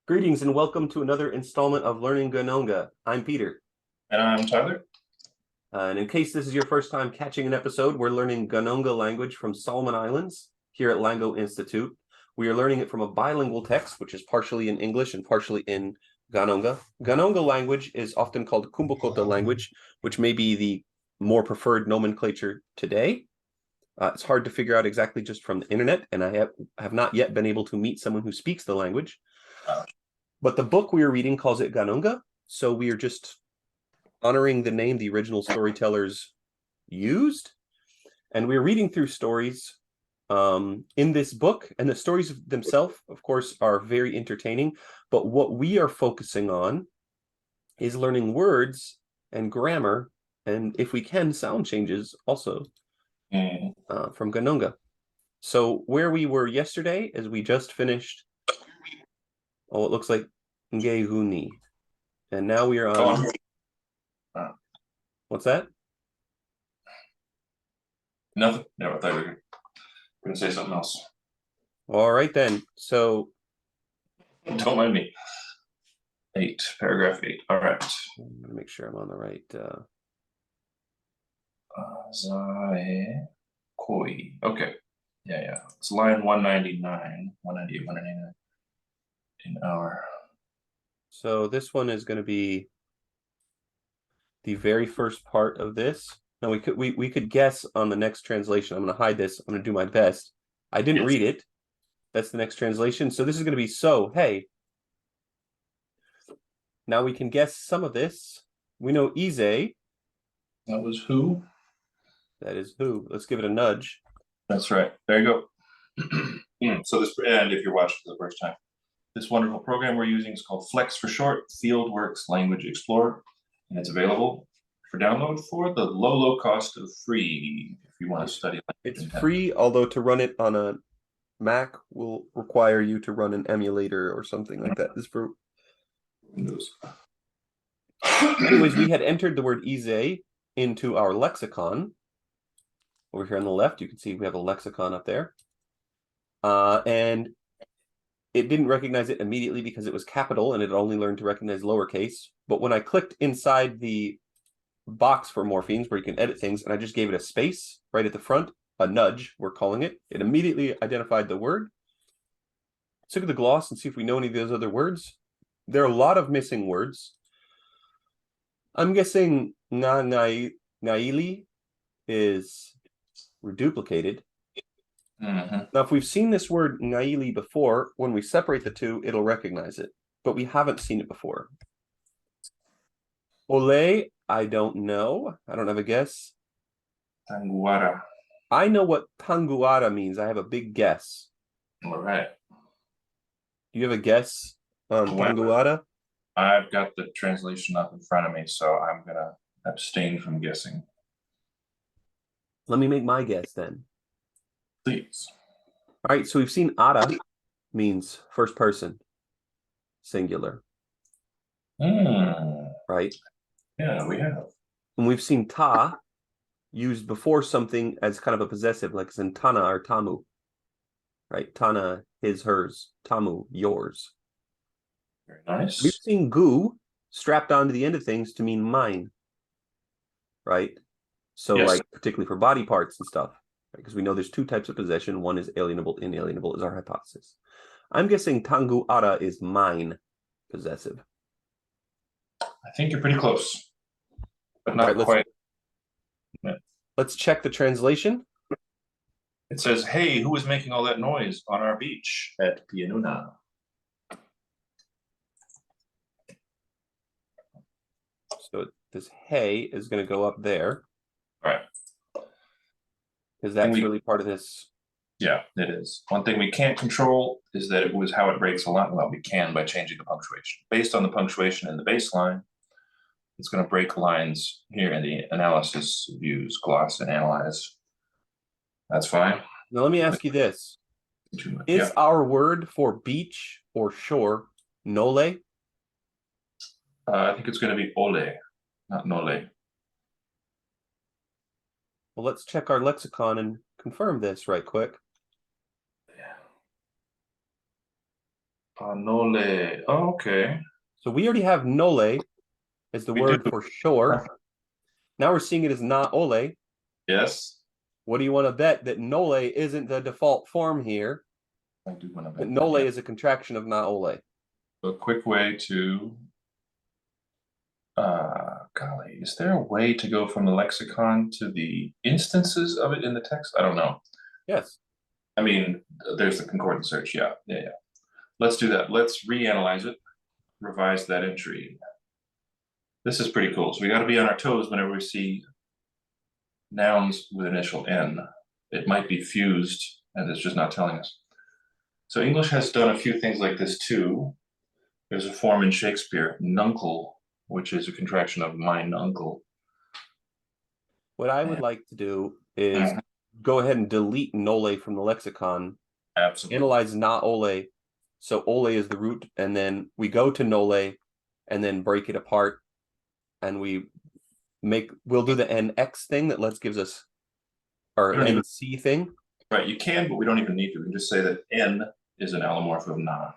Greetings and welcome to another installment of Learning Ghanongga. I'm Peter. And I'm Tyler. And in case this is your first time catching an episode, we're learning Ghanongga language from Solomon Islands here at Lango Institute. We are learning it from a bilingual text, which is partially in English and partially in Ghanongga. Ghanongga language is often called Kubokota language, which may be the more preferred nomenclature today. It's hard to figure out exactly just from the internet, and I have not yet been able to meet someone who speaks the language. But the book we are reading calls it Ghanongga, so we are just honoring the name the original storytellers used. And we're reading through stories in this book, and the stories themselves, of course, are very entertaining. But what we are focusing on is learning words and grammar, and if we can, sound changes also from Ghanongga. So where we were yesterday is we just finished, it looks like Ngehuni. And now we are on... What's that? Nothing. No, I thought you were going to say something else. All right, then. So... Don't mind me. Paragraph 8. All right. I'm going to make sure I'm on the right... Zae koi. Okay. Yeah. It's line 199, 198, 199 in our... So this one is going to be the very first part of this. Now we could guess on the next translation. I'm going to hide this. I'm going to do my best. I didn't read it. That's the next translation. So this is going to be so, hey. Now we can guess some of this. We know Ize. That was who? That is who. Let's give it a nudge. That's right. There you go. So this, and if you're watching for the first time, this wonderful program we're using is called Flex for short, Fieldworks Language Explorer, and it's available for download for the low cost of free if you want to study. It's free, although to run it on a Mac will require you to run an emulator or something like that. This is for Windows. Anyways, we had entered the word Ize into our lexicon. Over here on the left, you can see we have a lexicon up there. And it didn't recognize it immediately because it was capital and it only learned to recognize lowercase. But when I clicked inside the box for morphemes where you can edit things, and I just gave it a space right at the front, a nudge, we're calling it, it immediately identified the word. Let's look at the gloss and see if we know any of those other words. There are a lot of missing words. I'm guessing ngaili is reduplicated. Now, if we've seen this word ngaili before, when we separate the two, it'll recognize it. But we haven't seen it before. Ole, I don't know. I don't have a guess. Tanguara. I know what tanguara means. I have a big guess. All right. Do you have a guess on tanguara? I've got the translation up in front of me, so I'm going to abstain from guessing. Let me make my guess then. Please. All right, so we've seen ara means first person, singular. Right? Yeah, we have. And we've seen ta used before something as kind of a possessive, like in tana or tamu. Right? Tana, his, hers. Tamu, yours. Very nice. We've seen gu strapped onto the end of things to mean mine. Right? So, yes. like, particularly for body parts and stuff. Because we know there's two types of possession. One is alienable, inalienable is our hypothesis. I'm guessing tangu ara is mine possessive. I think you're pretty close, but not quite. Let's check the translation. It says, hey, who was making all that noise on our beach at Pianuna? So this hey is going to go up there. All right. Because that's really part of this. Yeah, it is. One thing we can't control is that it was how it breaks a line. Well, we can by changing the punctuation. Based on the punctuation in the baseline, it's going to break lines here in the analysis views, gloss, and analyze. That's fine. Now, let me ask you this. Is our word for beach or shore nole? I think it's going to be ole, not nole. Well, let's check our lexicon and confirm this right quick. Nole. Oh, okay. So we already have nole as the We word do. for shore. Now we're seeing it as na ole. Yes. What do you want to bet that nole isn't the default form here? I do want to That bet nole that, yeah. is a contraction of na ole. A quick way to golly, is there a way to go from the lexicon to the instances of it in the text? I don't know. Yes. I mean, there's the concordance search. Yeah. Let's do that. Let's reanalyze it, revise that entry. This is pretty cool. So we got to be on our toes whenever we see nouns with initial N. It might be fused, and it's just not telling us. So English has done a few things like this too. There's a form in Shakespeare, nuncle, which is a contraction of mine uncle. What I would like to do is go ahead and delete nole from the lexicon. Absolutely. Analyze na ole. So ole is the root, and then we go to nole and then break it apart. And we'll do the NX thing that gives us our NC thing. Right, you can, but we don't even need to. We can just say that N is an allomorph of na.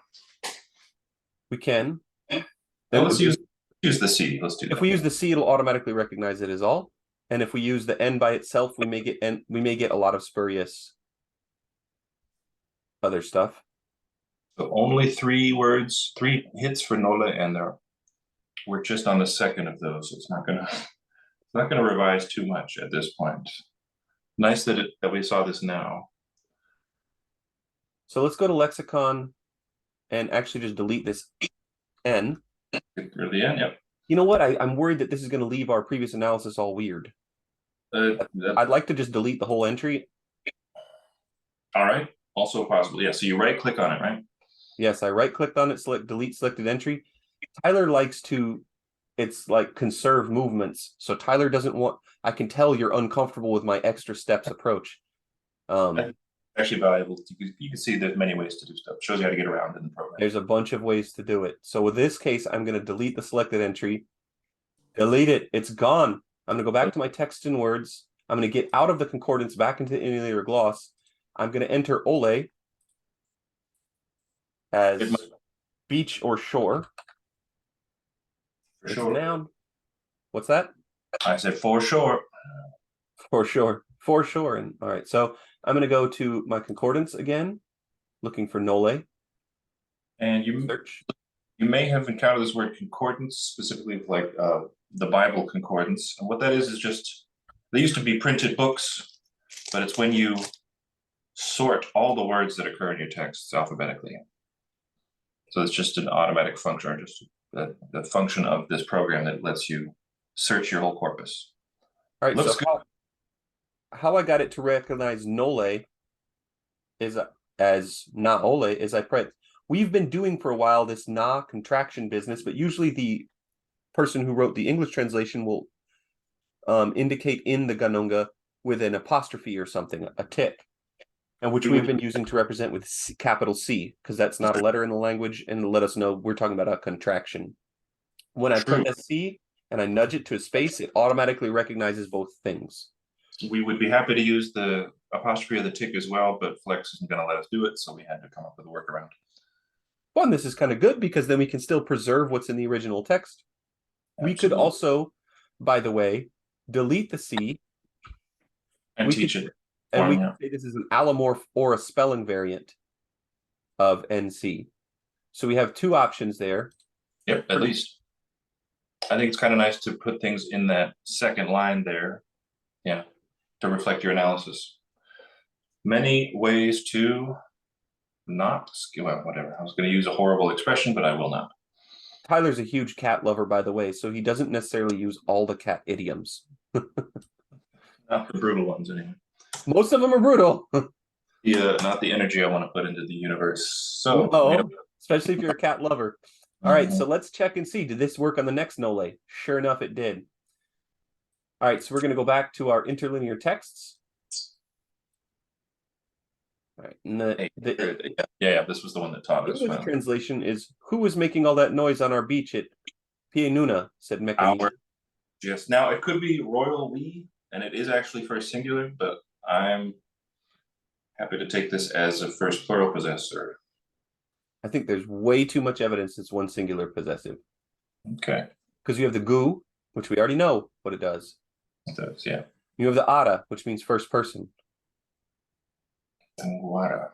We can. Then let's use the C. Let's do that. If we use the C, it'll automatically recognize it as all. And if we use the N by itself, we may get a lot of spurious other stuff. So only 3 words, 3 hits for nole, and we're just on the second of those. So it's not gonna revise too much at this point. Nice that we saw this now. So let's go to lexicon and actually just delete this N. Or the N, yep. You know what? I'm worried that this is going to leave our previous analysis all weird. I'd like to just delete the whole entry. All right. Also possible. Yeah. So you right click on it, right? Yes, I right clicked on it, select delete selected entry. Tyler likes to, it's like conserve movements. So Tyler doesn't want, I can tell you're uncomfortable with my extra steps approach. Actually valuable. You can see there's many ways to do stuff. It shows you how to get around in the program. There's a bunch of ways to do it. So with this case, I'm going to delete the selected entry. Delete it. It's gone. I'm going to go back to my text and words. I'm going to get out of the concordance back into the insular gloss. I'm going to enter ole as beach or shore. For sure. Noun. What's that? I said for sure. For sure. For sure. And all right. So I'm going to go to my concordance again, looking for nole. And you may have encountered this word concordance, specifically like the Bible concordance. And what that is just, they used to be printed books, but it's when you sort all the words that occur in your texts alphabetically. So it's just an automatic function, or just the function of this program that lets you search your whole corpus. All right. Looks so how I got it to recognize nole is as na ole is I print. We've been doing for a while this na contraction business, but usually the person who wrote the English translation will indicate in the Ghanongga with an apostrophe or something, a tick, and which we've been using to represent with capital C, because that's not a letter in the language, and let us know we're talking about a contraction. When I print a C and I nudge it to a space, it automatically recognizes both things. We would be happy to use the apostrophe or the tick as well, but Flex isn't going to let us do it, so we had to come up with a workaround. Well, and this is kind of good because then we can still preserve what's in the original text. Absolutely. We could also, by the way, delete the C and teach it. And we can say this is an allomorph or a spelling variant of NC. So we have 2 options there. Yep, at least. I think it's kind of nice to put things in that second line there. Yeah, to reflect your analysis. Many ways to not, well, whatever. I was going to use a horrible expression, but I will not. Tyler's a huge cat lover, by the way, so he doesn't necessarily use all the cat idioms. Not the brutal ones, anyway. Most of them are brutal. Yeah, not the energy I want to put into the universe. So, no, especially if you're a cat lover. All right, so let's check and see. Did this work on the next nole? Sure enough, it did. All right, so we're going to go back to our interlinear texts. All right, and this was the one that taught us. The translation is, who was making all that noise on our beach at Pienuna, said Mechanism. Yes, now it could be royal we, and it is actually first singular, but I'm happy to take this as a first plural possessor. I think there's way too much evidence it's one singular possessive. Okay. Because you have the gu, which we already know what it does. It does, yeah. You have the ara, which means first person. Tanguara.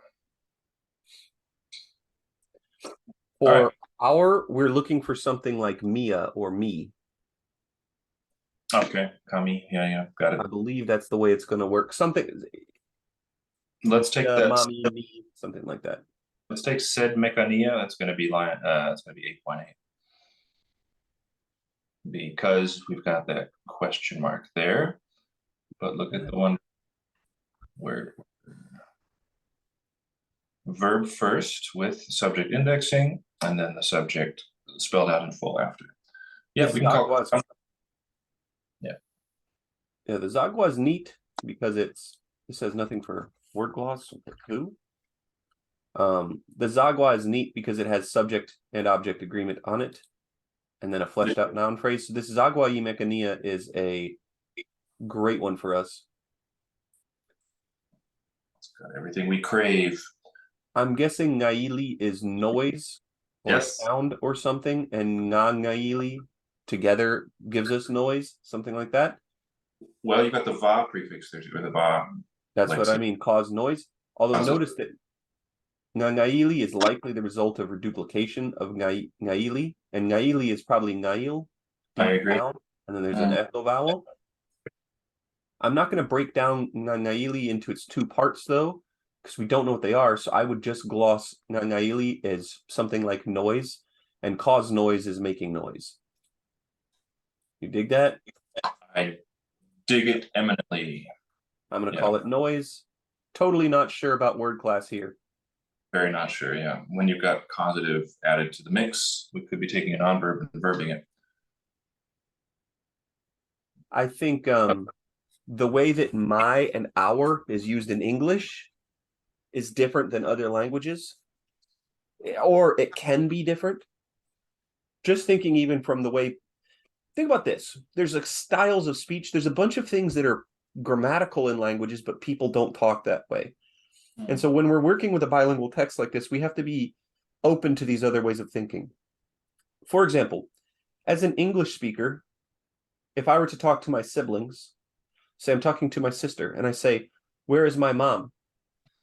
For right. our, we're looking for something like Mia or me. Okay, Kami. Yeah, got it. I believe that's the way it's going to work. Something. Let's take that. Mommy, me, something like that. Let's take said mechania. That's going to be line. That's going to be 8.8 because we've got that question mark there. But look at the one where verb first with subject indexing, and then the subject spelled out in full after. Yeah, we can call it. Yeah. Yeah, the Zagwa is neat because it says nothing for word gloss. Who? The Zagwa is neat because it has subject and object agreement on it, and then a fleshed out noun phrase. So this Zagwa y Mecania is a great one for us. It's got everything we crave. I'm guessing Ngaili is noise or sound or something, and Ngaili together gives us noise, something like that. Well, you got the va prefix there, or the va. That's what I mean, cause noise. Although notice that Ngaili is likely the result of reduplication of Ngaili, and Ngaili is probably Ngail. I agree. Down, and then there's an echo vowel. I'm not going to break down Ngaili into its two parts, though, because we don't know what they are. So I would just gloss Ngaili as something like noise, and cause noise is making noise. You dig that? I dig it eminently. I'm going to call it noise. Totally not sure about word class here. Very not sure, yeah. When you've got causative added to the mix, we could be taking a non-verb and verbing it. I think the way that my and our is used in English is different than other languages, or it can be different. Just thinking even from the way, think about this. There's like styles of speech. There's a bunch of things that are grammatical in languages, but people don't talk that way. And so when we're working with a bilingual text like this, we have to be open to these other ways of thinking. For example, as an English speaker, if I were to talk to my siblings, say I'm talking to my sister, and I say, "Where is my mom?"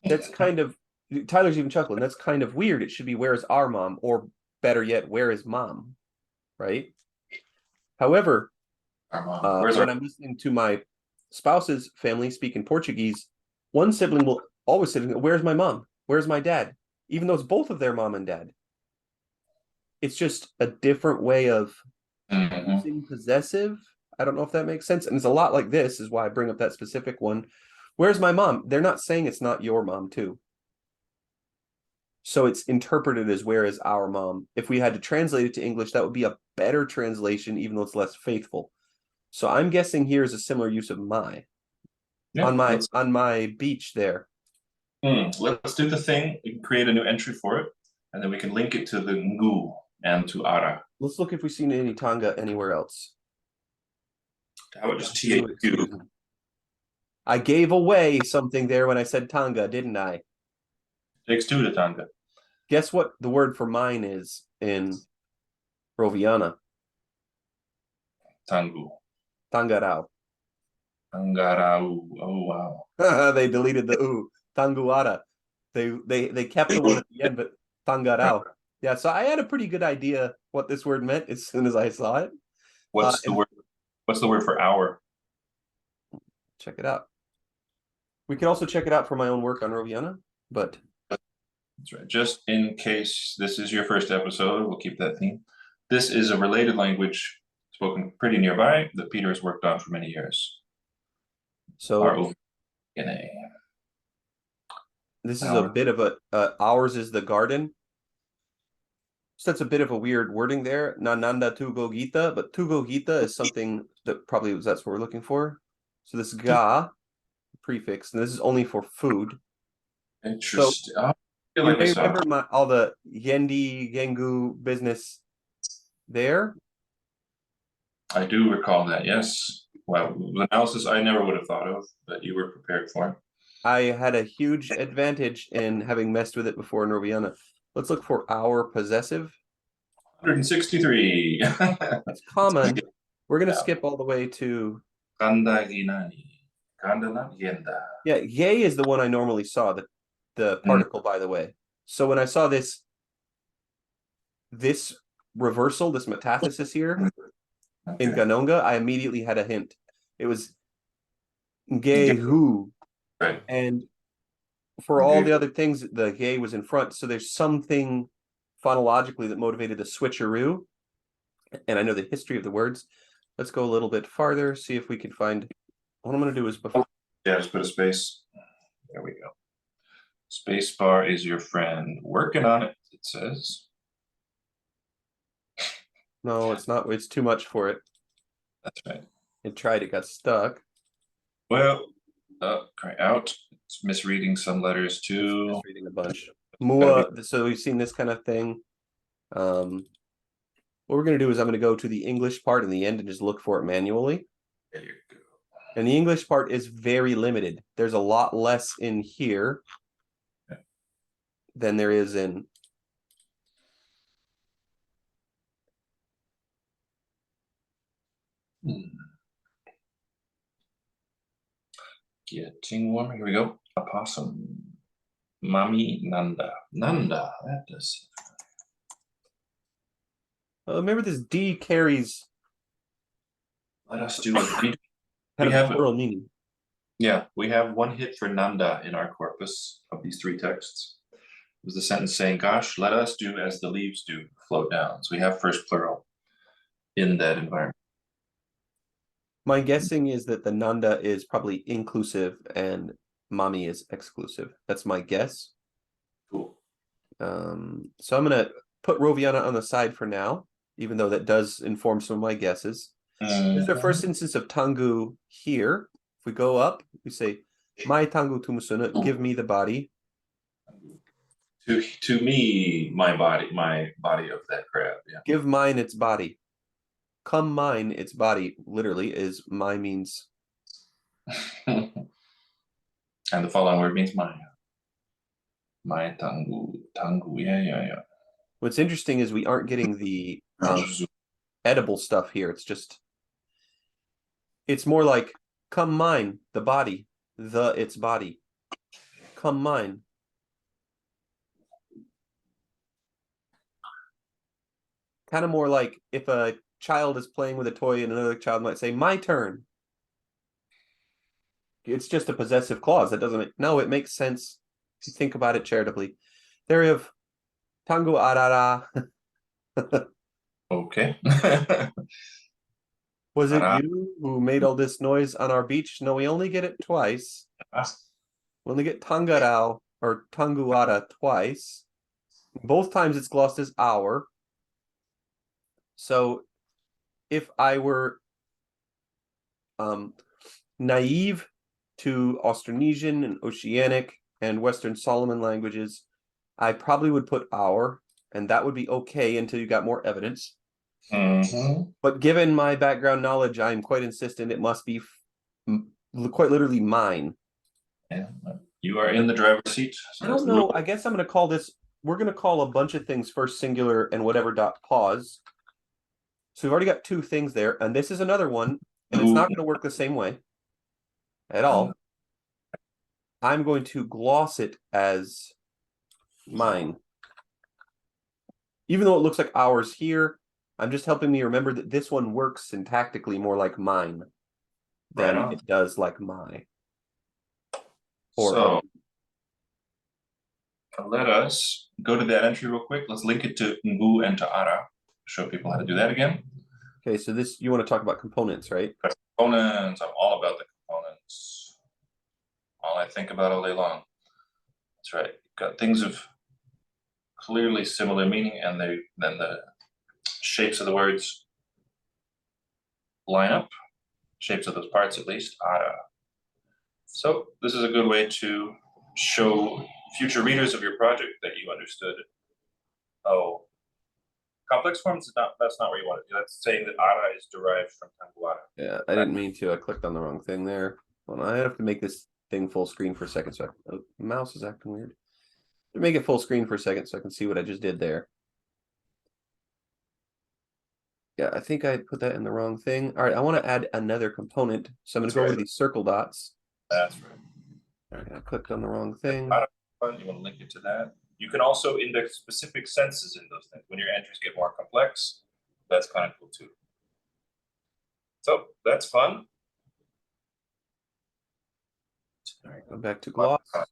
That's kind of, Tyler's even chuckling, that's kind of weird. It should be, "Where is our mom?" Or better yet, "Where is mom?" Right? However, when I'm listening to my spouse's family speak in Portuguese, one sibling will always say, "Where's my mom? Where's my dad?" Even though it's both of their mom and dad. It's just a different way of using possessive. I don't know if that makes sense. And it's a lot like this, is why I bring up that specific one. Where's my mom? They're not saying it's not your mom, too. So it's interpreted as "where is our mom?" If we had to translate it to English, that would be a better translation, even though it's less faithful. So I'm guessing here is a similar use of my. On my beach there. Let's do the thing. We can create a new entry for it, and then we can link it to the ngu and to ara. Let's look if we've seen any Tonga anywhere else. How about just THQ? I gave away something there when I said Tonga, didn't I? Takes two to Tonga. Guess what the word for mine is in Roviana? Tangu. Tangarau. Tangarau. Oh, wow. They deleted the "u." Tanguara. They kept the one at the end, but Tangarau. Yeah, so I had a pretty good idea what this word meant as soon as I saw it. What's the word? What's the word for hour? Check it out. We can also check it out for my own work on Roviana, but that's right. Just in case this is your first episode, we'll keep that theme. This is a related language spoken pretty nearby that Peter has worked on for many years. So this is a bit of a ours is the garden. So that's a bit of a weird wording there. Nananda Tugo Gita, but Tugo Gita is something that probably that's what we're looking for. So this ga prefix, and this is only for food. Interesting. So, you may remember all the Yendi Gengu business there. I do recall that, yes. Well, the analysis I never would have thought of, but you were prepared for. I had a huge advantage in having messed with it before in Roviana. Let's look for our possessive. 163. That's common. We're going to Yeah. skip all the way to. Kandaginani. Kandanagenda. Yeah, yay is the one I normally saw, the particle, by the way. So when I saw this reversal, this metathesis here in Ghanongga, I immediately had a hint. It was Gehu. Right. And for all the other things, the gay was in front. So there's something phonologically that motivated the switcheroo. And I know the history of the words. Let's go a little bit farther, see if we can find. What I'm going to do is before. Yeah, just put a space. There we go. Space bar is your friend. Working on it, it says. No, it's not. It's too much for it. That's right. It tried. It got stuck. Well, cry out. It's misreading some letters too. Misreading a bunch. Mua. So we've seen this kind of thing. What we're going to do is I'm going to go to the English part in the end and just look for it manually. There you go. And the English part is very limited. There's a lot less in here than there is in. Getting warm. Here we go. Opossum. Mami Nanda. Nanda. That does. Remember, this D carries Let us do it. kind of plural meaning. Yeah, we have one hit for Nanda in our corpus of these three texts. It was the sentence saying, gosh, let us do as the leaves do, float down. So we have first plural in that environment. My guessing is that the Nanda is probably inclusive and Mami is exclusive. That's my guess. Cool. So I'm going to put Roviana on the side for now, even though that does inform some of my guesses. This is the first instance of Tangu here. If we go up, we say, my Tangu Tumusuna, give me the body. To me, my body of that crab. Yeah. Give mine its body. Come mine its body, literally, is my means. And the following word means my. My Tangu. Yeah. What's interesting is we aren't getting the edible stuff here. It's more like, come mine, the body, its body. Come mine. Kind of more like if a child is playing with a toy and another child might say, my turn. It's just a possessive clause. That doesn't, no, it makes sense if you think about it charitably. There we have Tangu arara. Okay. Was it you who made all this noise on our beach? No, we only get it twice. We only get Tangarao or Tanguara twice. Both times it's glossed as our. So if I were naive to Austronesian and Oceanic and Western Solomon languages, I probably would put our, and that would be okay until you got more evidence. But given my background knowledge, I'm quite insistent it must be quite literally mine. Yeah, you are in the driver's seat. So I don't know. I guess I'm going to call this, we're going to call a bunch of things first singular and whatever dot pause. So we've already got two things there. And this is another one. And it's not going to work the same way at all. I'm going to gloss it as mine. Even though it looks like ours here, I'm just helping me remember that this one works syntactically more like mine than it does like my. So let us go to that entry real quick. Let's link it to ngu and to ara. Show people how to do that again. Okay, so this, you want to talk about components, right? Components. I'm all about the components. All I think about all day long. That's right. Got things of clearly similar meaning, and then the shapes of the words line up. Shapes of those parts, at least. Ara. So this is a good way to show future readers of your project that you understood. Oh, complex forms, that's not where you want it. That's saying that ara is derived from Tanguara. Yeah, I didn't mean to. I clicked on the wrong thing there. Well, I have to make this thing full screen for a second. So the mouse is acting weird. Make it full screen for a second so I can see what I just did there. Yeah, I think I put that in the wrong thing. All right, I want to add another component. So I'm going to go over these circle dots. That's right. All right, I clicked on the wrong thing. You want to link it to that. You can also index specific senses in those things. When your entries get more complex, that's kind of cool too. So that's fun. All right, go back to gloss. All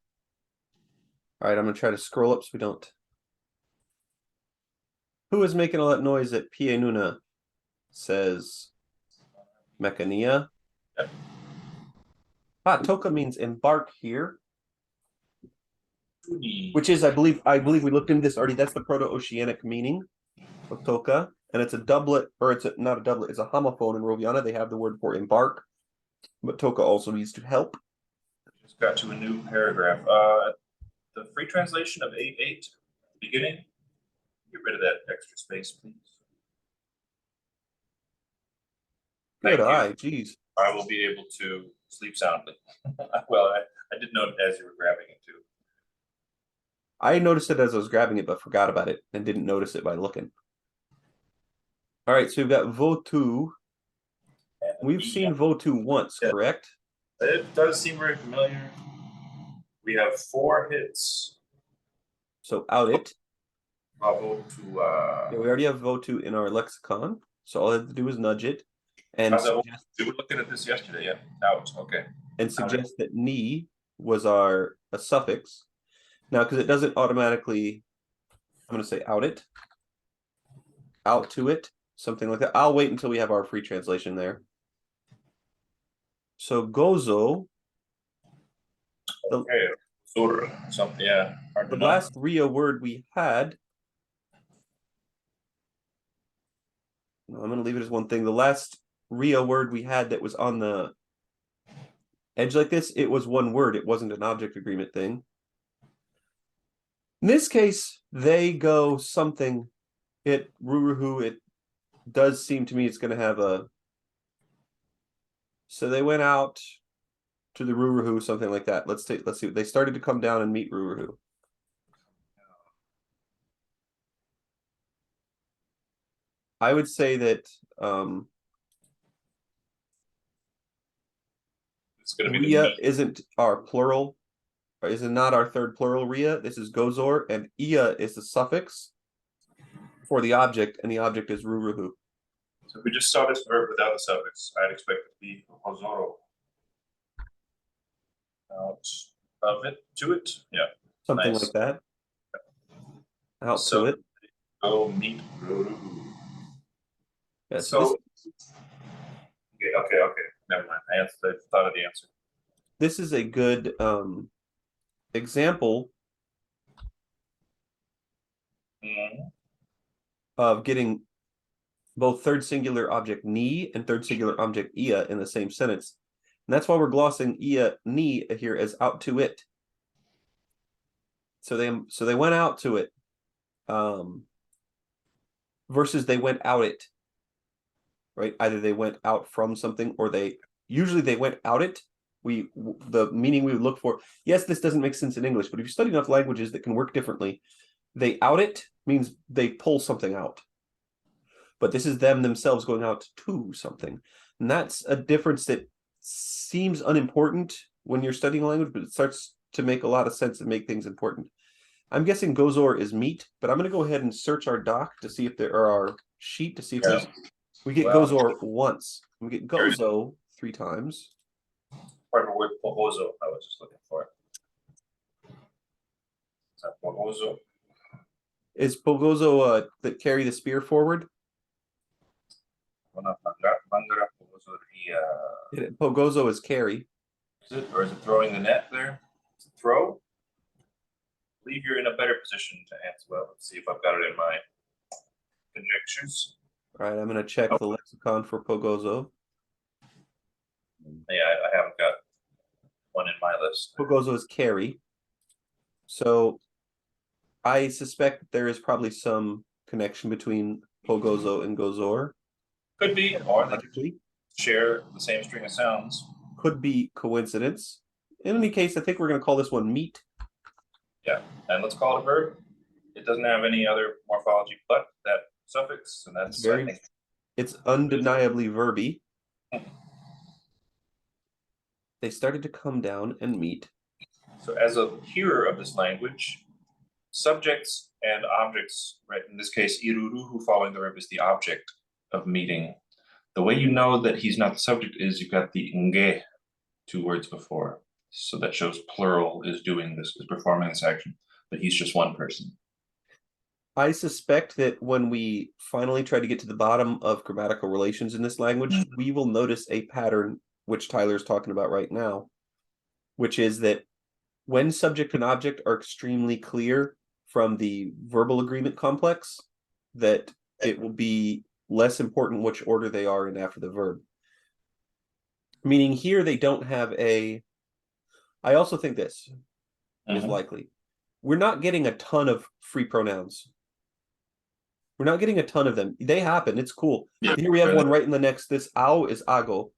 right, I'm going to try to scroll up so we don't. Who is making all that noise at Pie Nuna? Says Mechania. Yep. Toka means embark here. Which is, I believe we looked into this already. That's the Proto-Oceanic meaning of toka, and it's a doublet, or it's not a doublet. It's a homophone in Roviana. They have the word for embark, but toka also means to help. Just got to a new paragraph. The free translation of 8:8 at the beginning. Get rid of that extra space, please. Good eye, geez. I will be able to sleep soundly. Well, I did note as you were grabbing it too. I noticed it as I was grabbing it, but forgot about it and didn't notice it by looking. All right, so we've got Votu. We've seen Votu once, correct? It does seem very familiar. We have 4 hits. So out it. Votu. Yeah, we already have Votu in our lexicon, so all I have to do is nudge it. And we were looking at this yesterday, yeah. Out, okay. And suggest that ni was a suffix. Now, because it doesn't automatically, I'm going to say out it, out to it, something like that. I'll wait until we have our free translation there. So gozo. Okay, something, yeah. The last Ria word we had. No, I'm going to leave it as one thing. The last Ria word we had that was on the edge like this, it was one word. It wasn't an object agreement thing. In this case, they go something. Ruruhu, it does seem to me it's going to have a. So they went out to the Ruruhu, something like that. Let's see. They started to come down and meet Ruruhu. I would say that it's going to be Ria isn't our plural. Is not our third plural Ria. This is Gozor, and Ia is the suffix for the object, and the object is Ruruhu. So if we just saw this verb without the suffix, I'd expect it to be Hozoro. Out of it, to it, yeah. Something like that. Out so to it. Go meet Ruruhu. Yeah, so okay. Never mind. I thought of the answer. This is a good example of getting both third singular object ni and third singular object ia in the same sentence. And that's why we're glossing ia ni here as out to it. So they went out to it. Versus they went out it. Right? Either they went out from something or they went out it. The meaning we would look for. Yes, this doesn't make sense in English, but if you study enough languages that can work differently, they out it means they pull something out. But this is them themselves going out to something. And that's a difference that seems unimportant when you're studying a language, but it starts to make a lot of sense and make things important. I'm guessing Gozor is meat, but I'm going to go ahead and search our doc to see if there are our sheet to see if we get Gozor once. We get Gozo 3 times. Part of the word Pogozo, I was just looking for it. Is that Pogozo? Is Pogozo that carry the spear forward? Pogozo is carry. Is it, or is it throwing the net there? Is it throw? I believe you're in a better position to answer. Well, let's see if I've got it in my conjectures. All right, I'm going to check the lexicon for Pogozo. Yeah, I haven't got one in my list. Pogozo is carry. So I suspect there is probably some connection between Pogozo and Gozor. Could be, or they could share the same string of sounds. Could be coincidence. In any case, I think we're going to call this one meat. Yeah, and let's call it a verb. It doesn't have any other morphology but that suffix, and It's that's, I very, think, it's undeniably verby. They started to come down and meet. so as a hearer of this language, subjects and objects, right? In this case, iruruhu following the verb is the object of meeting. The way you know that he's not the subject is you've got the nge 2 words before. So that shows plural is doing this, is performing this action, but he's just one person. I suspect that when we finally try to get to the bottom of grammatical relations in this language, we will notice a pattern, which Tyler's talking about right now, which is that when subject and object are extremely clear from the verbal agreement complex, that it will be less important which order they are in after the verb. Meaning here they don't have a... I also think this is likely. We're not getting a ton of free pronouns. We're not getting a ton of them. They happen. It's cool. Yeah, Here we have one right in the next. This ao is ago.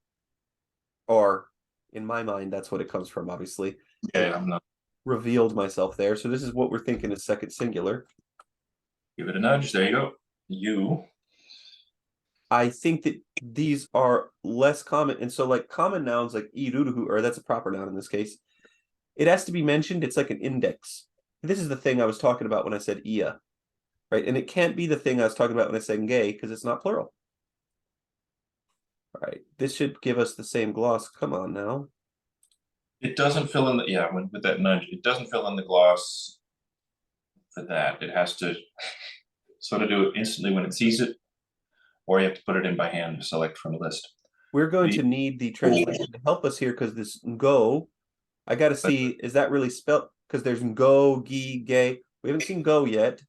Or, in my mind, that's what it comes from, obviously. Yeah, I'm not. Revealed myself there. So this is what we're thinking is second singular. Give it a nudge. There you go. You. I think that these are less common. And so like common nouns like iruruhu, or that's a proper noun in this case, it has to be mentioned. It's like an index. This is the thing I was talking about when I said ia. Right, and it can't be the thing I was talking about when I said gay because it's not plural. All right, this should give us the same gloss. Come on now. It doesn't fill in the, yeah, with that nudge, it doesn't fill in the gloss for that. It has to sort of do it instantly when it sees it, or you have to put it in by hand to select from a list. We're going to need the translation to help us here because this go, I got to see, is that really spelled? Because there's go, gi, gay. We haven't seen go yet.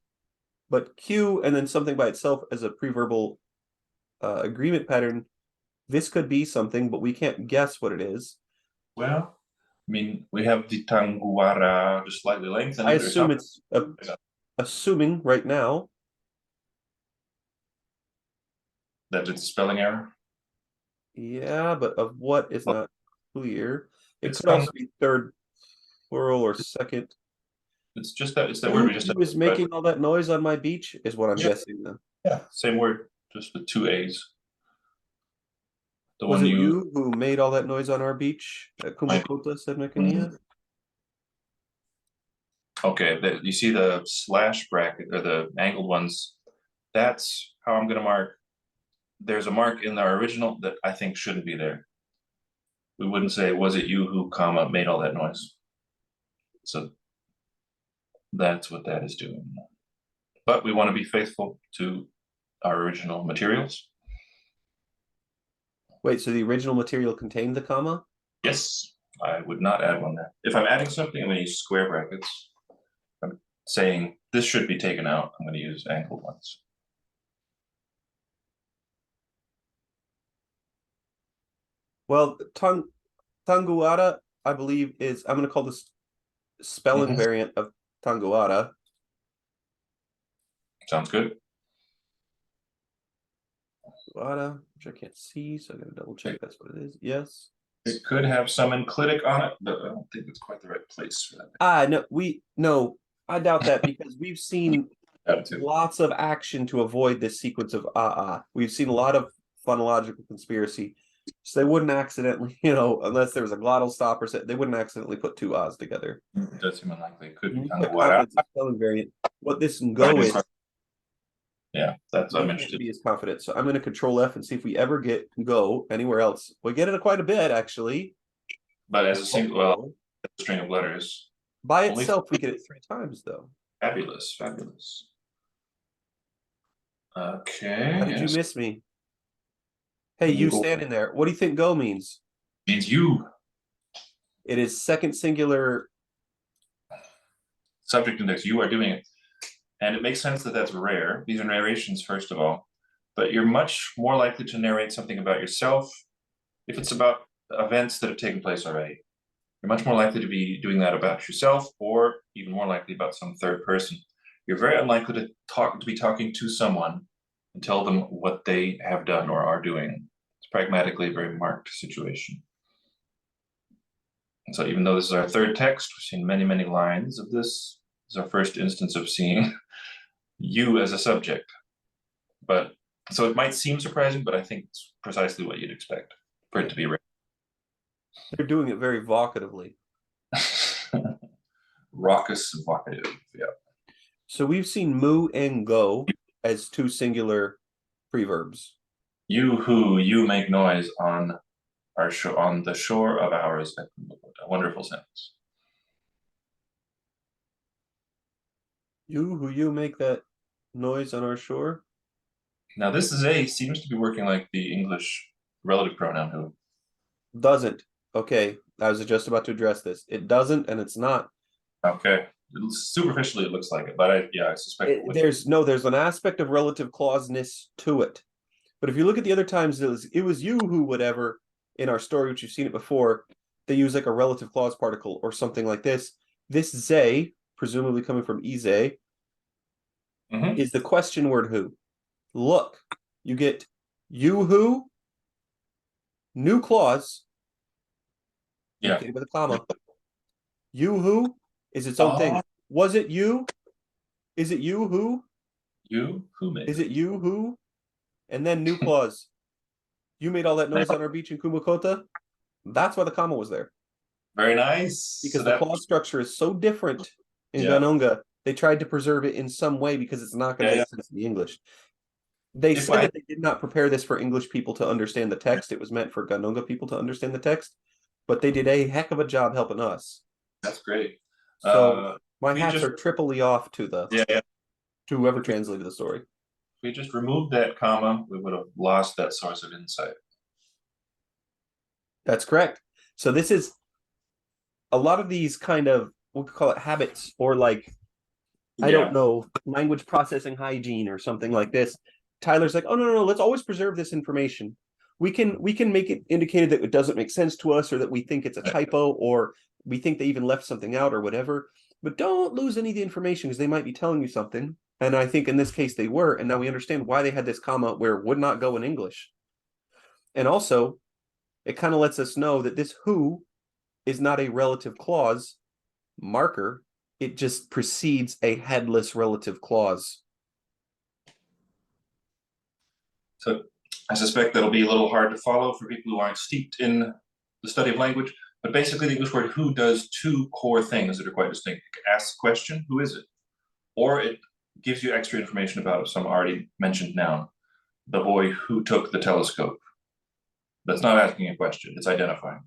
But Q and then something by itself as a preverbal agreement pattern, this could be something, but we can't guess what it is. Well, I mean, we have the tanguara just slightly lengthened. I assume it's assuming right now that it's a spelling error. Yeah, but of what is not clear. It It's could also be third plural or second. It's just that it's that word we just Who was making all that noise on my beach is what I'm guessing then. Yeah, same word, just with 2 A's. The Was one it you who made all that noise on our beach at Kubokota, said Mekania? Okay, you see the slash bracket or the angled ones. That's how I'm gonna mark. There's a mark in our original that I think shouldn't be there. We wouldn't say, was it you who, comma, made all that noise? So that's what that is doing. But we want to be faithful to our original materials. Wait, so the original material contained the comma? Yes, I would not add one there. If I'm adding something, I'm going to use square brackets. If I'm saying this should be taken out, I'm going to use angled ones. Well, Tanguara, I believe, is, I'm going to call this spelling variant of Tanguara. Sounds good. Tanguara, which I can't see, so I got to double check that's what it is. Yes. It could have some enclitic on it, but I don't think it's quite the right place for that. No, I doubt that because we've seen lots of action to avoid this sequence of We've seen a lot of phonological conspiracy. So they wouldn't accidentally, unless there was a glottal stop or something, they wouldn't accidentally put 2 A's together. It does seem unlikely. It could be spelling variant. What this go is. Yeah, that's I'm interested. To be as confident. So I'm going to control F and see if we ever get go anywhere else. We get it quite a bit actually. But as a single string of letters. By itself, we get it 3 times though. Fabulous, fabulous. Okay. How did you miss me? Hey, you standing there. What do you think go means? Means you. It is second singular. Subject index, you are doing it. And it makes sense that that's rare. These are narrations, first of all. But you're much more likely to narrate something about yourself if it's about events that have taken place already. You're much more likely to be doing that about yourself, or even more likely about some third person. You're very unlikely to be talking to someone and tell them what they have done or are doing. It's pragmatically a very marked situation. And so even though this is our third text, we've seen many, many lines of this is our first instance of seeing you as a subject. But so it might seem surprising, but I think it's precisely what you'd expect for it to be written. They're doing it very vocatively. Raucous and vocative, yeah. So we've seen moo and go as two singular preverbs. You who you make noise on our on the shore of ours at Kubokota. A wonderful sentence. You who you make that noise on our shore? Now this is seems to be working like the English relative pronoun who. Doesn't. Okay, I was just about to address this. It doesn't, and it's not. Okay. Superficially it looks like it, but I suspect there's an aspect of relative clauseness to it. But if you look at the other times, it was you who whatever in our story, which you've seen it before, they use like a relative clause particle or something like this. This ze, presumably coming from ize, is the question word who. Look, you get you who, new clause, indicated with a comma. You who is its own thing. Was it you? Is it you who? You who made Is it you who? And then new clause. You made all that noise on our beach in Kubokota? That's why the comma was there. Very nice. Because the clause structure is so different in Ghanongga, they tried to preserve it in some way because it's not going to make sense in the English. They said that they did not prepare this for English people to understand the text. It was meant for Ghanongga people to understand the text. But they did a heck of a job helping us. That's great. So my hats are triply off to the to whoever translated the story. If we just removed that comma, we would have lost that source of insight. That's correct. So this is a lot of these kind of, we'll call it habits, or like, I don't know, language processing hygiene or something like this. Tyler's like, oh, no, let's always preserve this information. We can make it indicated that it doesn't make sense to us, or that we think it's a typo, or we think they even left something out or whatever. But don't lose any of the information because they might be telling you something. And I think in this case they were, and now we understand why they had this comma where it would not go in English. And also, it kind of lets us know that this who is not a relative clause marker. It just precedes a headless relative clause. So I suspect that'll be a little hard to follow for people who aren't steeped in the study of language. But basically, the English word who does two core things that are quite distinct. It asks the question, who is it? Or it gives you extra information about some already mentioned noun. The boy who took the telescope. That's not asking a question, it's identifying.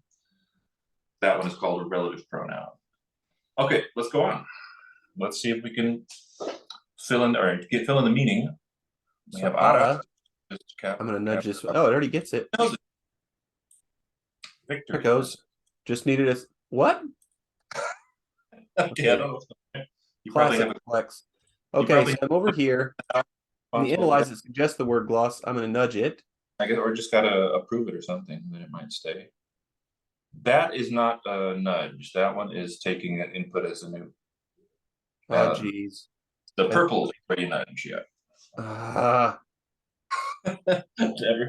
That one is called a relative pronoun. Okay, let's go on. Let's see if we can fill in the meaning. We have ara. I'm going to nudge this. Oh, it already gets it. Victor. There it goes. Just needed a what? Okay, I don't know. You Classic probably have flex. Okay, so I'm over here. And the analyze it suggests the word gloss. I'm going to nudge it. I guess, or just gotta approve it or something, then it might stay. That is not a nudge. That one is taking an input as a new. Oh, geez. The purple is where you nudge,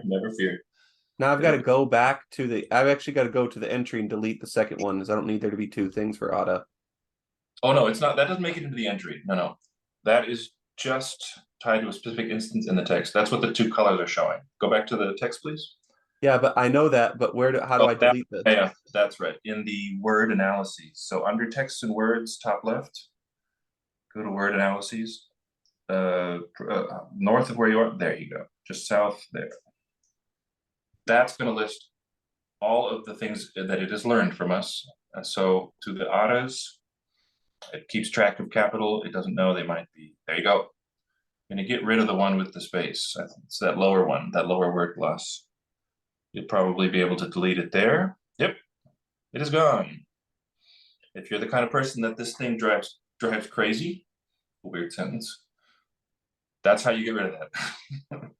never fear. Now I've got to go back to the. I've actually got to go to the entry and delete the second one because I don't need there to be two things for Ada. Oh no, it's not. That doesn't make it into the entry. No, that is just tied to a specific instance in the text. That's what the two colors are showing. Go back to the text, please. Yeah, but I know that. But how do I delete this? Yeah, that's right. In the word analyses. So under text and words, top left, go to word analyses. North of where you are, there you go. Just south there. That's going to list all of the things that it has learned from us. And so to the ARAs, it keeps track of capital. It doesn't know they might be. There you go. I'm going to get rid of the one with the space. It's that lower one, that lower word gloss. You'll probably be able to delete it there. Yep, it is gone. If you're the kind of person that this thing drives crazy, a weird sentence, that's how you get rid of that.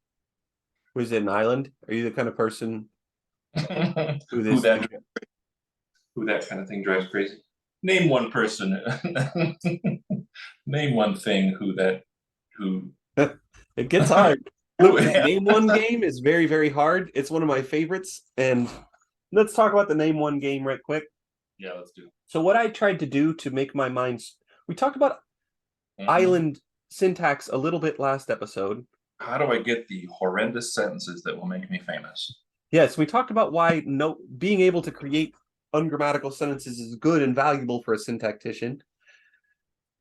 Was it an island? Are you the kind of person who that kind of thing drives crazy? Name one person. Name one thing who. It gets hard. Name one game is very, very hard. It's one of my favorites. And let's talk about the name one game right quick. Yeah, let's do it. So what I tried to do to make my mind, we talked about island syntax a little bit last episode. How do I get the horrendous sentences that will make me famous? Yes, we talked about why being able to create ungrammatical sentences is good and valuable for a syntactician.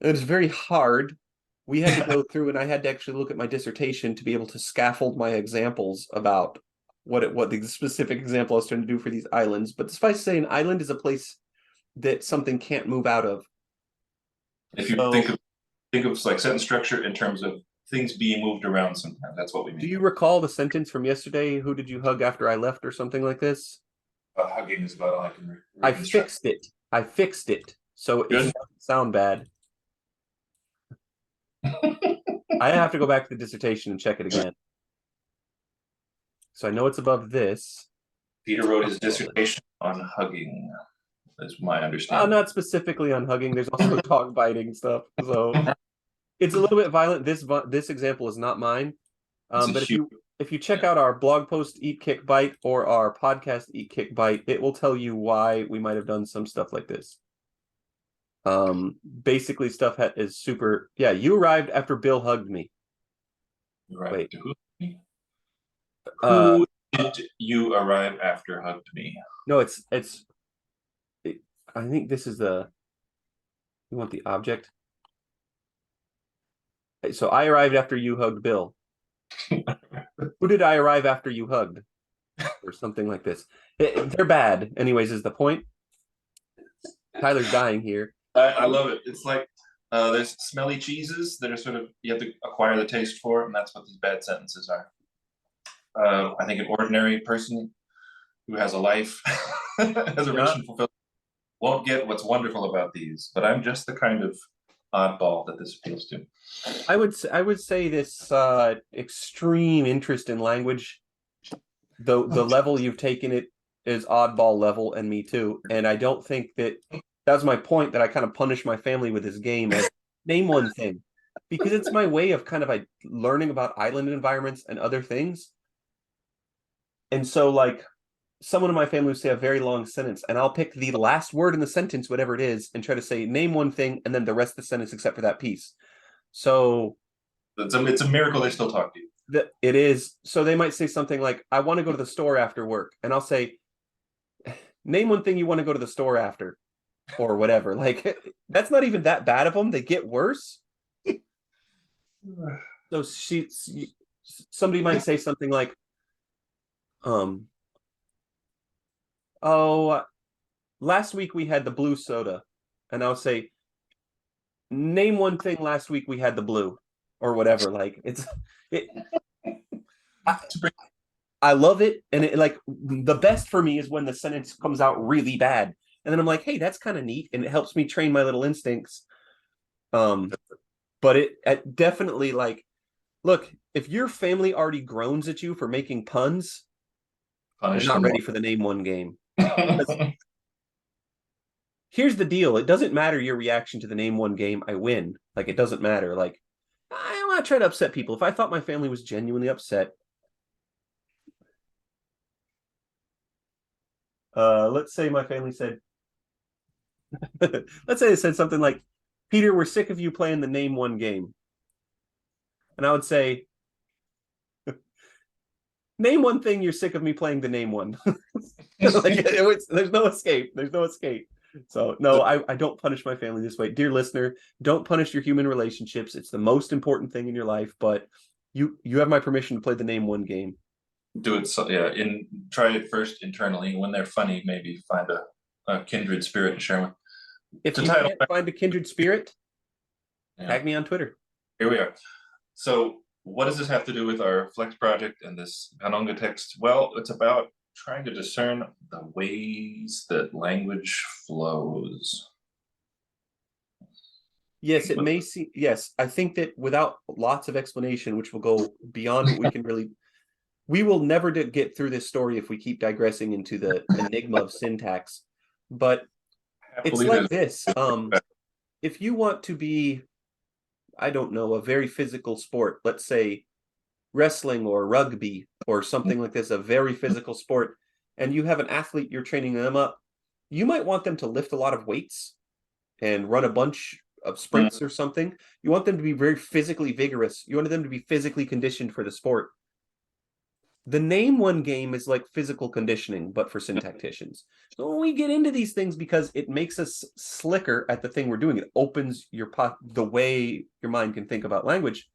It's very hard. We had to go through, and I had to actually look at my dissertation to be able to scaffold my examples about what the specific example I was trying to do for these islands. But suffice to say, an island is a place that something can't move out of. If you think of like sentence structure in terms of things being moved around sometimes, that's what we mean. Do you recall the sentence from yesterday? Who did you hug after I left, or something like this? Hugging is about all I can. I fixed it. I fixed it, so it doesn't sound bad. I have to go back to the dissertation and check it again. So I know it's above this. Peter wrote his dissertation on hugging. That's my understanding. Not specifically on hugging. There's also dog biting stuff. So it's a little bit violent. This example is not mine. But if you check out our blog post Eat Kick Bite or our podcast Eat Kick Bite, it will tell you why we might have done some stuff like this. Basically stuff is super. Yeah, you arrived after Bill hugged me. Wait. Who did you arrive after hugged me? No, I think this is you want the object. So I arrived after you hugged Bill. Who did I arrive after you hugged? Or something like this. They're bad. Anyways, is the point. Tyler's dying here. I love it. It's like there's smelly cheeses that are sort of, you have to acquire the taste for, and that's what these bad sentences are. I think an ordinary person who has a life, has a rich and fulfilled, won't get what's wonderful about these. But I'm just the kind of oddball that this appeals to. I would say this extreme interest in language, the level you've taken it is oddball level, and me too. And I don't think that's my point, that I kind of punish my family with this game as name one thing, because it's my way of kind of like learning about island environments and other things. And so, like, someone in my family would say a very long sentence, and I'll pick the last word in the sentence, whatever it is, and try to say name one thing, and then the rest of the sentence except for that piece. So it's a miracle they still talk to you. It is. So they might say something like, I want to go to the store after work. And I'll say, name one thing you want to go to the store after, or whatever. Like, that's not even that bad of them. They get worse. So somebody might say something like, last week we had the blue soda. And I'll say, name one thing last week we had the blue, or whatever. Like, I love it. And the best for me is when the sentence comes out really bad. And then I'm like, hey, that's kind of neat. And it helps me train my little instincts. But it definitely, like, look, if your family already groans at you for making puns, you're not ready for the name one game. Here's the deal. It doesn't matter your reaction to the name one game. I win. Like, it doesn't matter. Like, I want to try to upset people. If I thought my family was genuinely upset, let's say my family said, let's say they said something like, Peter, we're sick of you playing the name one game. And I would say, name one thing you're sick of me playing the name one. Like, there's no escape. There's no escape. So no, I don't punish my family this way. Dear listener, don't punish your human relationships. It's the most important thing in your life, but you have my permission to play the name one game. Do it. So, yeah. Try it first internally. When they're funny, maybe find a kindred spirit and share them. If you can't find a kindred spirit, tag me on Twitter. Here we are. So what does this have to do with our Flex project and this Ghanongga text? Well, it's about trying to discern the ways that language flows. Yes, it may seem. Yes, I think that without lots of explanation, which will go beyond what we can really, we will never get through this story if we keep digressing into the enigma of syntax. But it's like this. If you want to be, I don't know, a very physical sport, let's say wrestling or rugby or something like this, a very physical sport, and you have an athlete, you're training them up, you might want them to lift a lot of weights and run a bunch of sprints or something. You want them to be very physically vigorous. You want them to be physically conditioned for the sport. The name one game is like physical conditioning, but for syntacticians. So we get into these things because it makes us slicker at the thing we're doing. It opens the way your mind can think about language.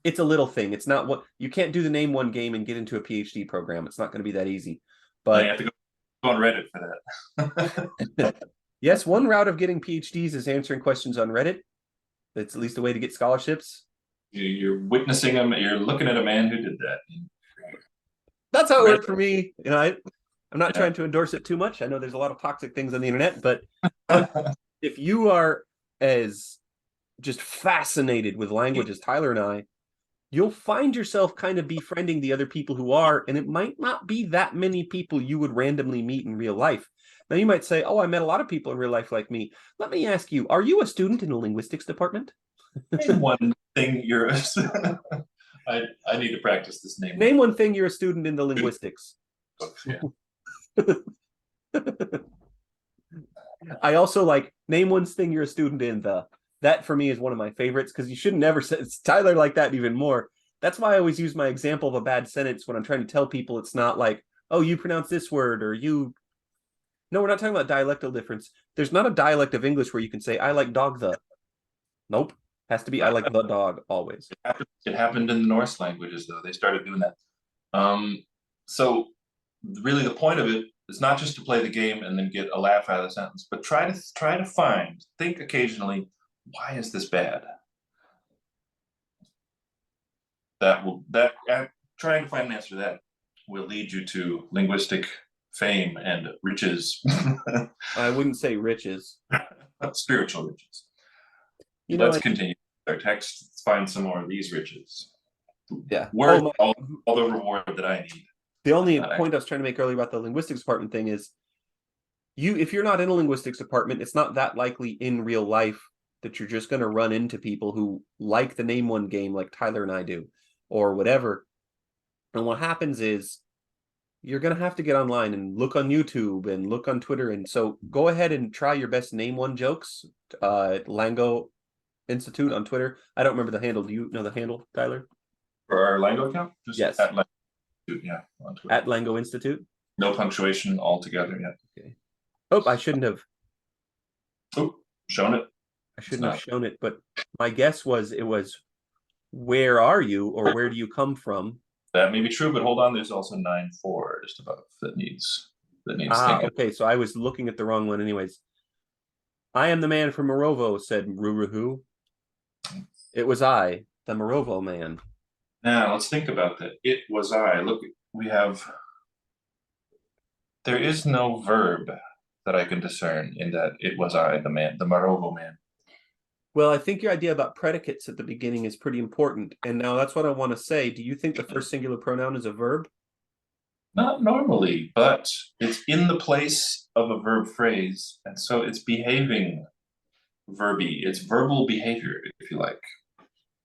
It's a little thing. It's not what you can't do the name one game and get into a PhD program. It's not going to be that easy. But you have to go on Reddit for that. Yes, one route of getting PhDs is answering questions on Reddit. That's at least a way to get scholarships. You're witnessing them. You're looking at a man who did that. That's how it worked for me. I'm not trying to endorse it too much. I know there's a lot of toxic things on the internet, but if you are as just fascinated with language as Tyler and I, you'll find yourself kind of befriending the other people who are, and it might not be that many people you would randomly meet in real life. Now you might say, oh, I met a lot of people in real life like me. Let me ask you, are you a student in the linguistics department? One thing you're I need to practice this name. Name one thing you're a student in the linguistics. Yeah. I also like name one thing you're a student in the. That for me is one of my favorites because you should never say it's Tyler like that even more. That's why I always use my example of a bad sentence when I'm trying to tell people it's not like, oh, you pronounce this word or you. No, we're not talking about dialectal difference. There's not a dialect of English where you can say, I like dog the. Nope. Has to be I like the dog always. It happened in the Norse languages, though. They started doing that. So really the point of it is not just to play the game and then get a laugh out of the sentence, but try to think occasionally, why is this bad? Trying to find an answer to that will lead you to linguistic fame and riches. I wouldn't say riches. Spiritual riches. Let's continue our text. Let's find some more of these riches. Yeah. Where's all the reward that I need? The only point I was trying to make earlier about the linguistics department thing is if you're not in a linguistics department, it's not that likely in real life that you're just going to run into people who like the name one game like Tyler and I do or whatever. And what happens is you're going to have to get online and look on YouTube and look on Twitter. And so go ahead and try your best name one jokes at Lango Institute on Twitter. I don't remember the handle. Do you know the handle, Tyler? For our Lango account? Just yes. At Lango Institute, yeah. On Twitter. At Lango Institute? No punctuation altogether yet. Okay. Oh, I shouldn't have. Oh, shown it. I shouldn't have shown it, but my guess was it was where are you or where do you come from? That may be true, but hold on, there's also 9-4 just above that needs thinking. Okay, so I was looking at the wrong one anyways. I am the man from Morovo, said Ruruhu. It was I, the Morovo man. Now let's think about that. It was I. Look, there is no verb that I can discern in that it was I, the man, the Morovo man. Well, I think your idea about predicates at the beginning is pretty important. And now that's what I want to say. Do you think the first singular pronoun is a verb? Not normally, but it's in the place of a verb phrase. And so it's behaving verby. It's verbal behavior, if you like.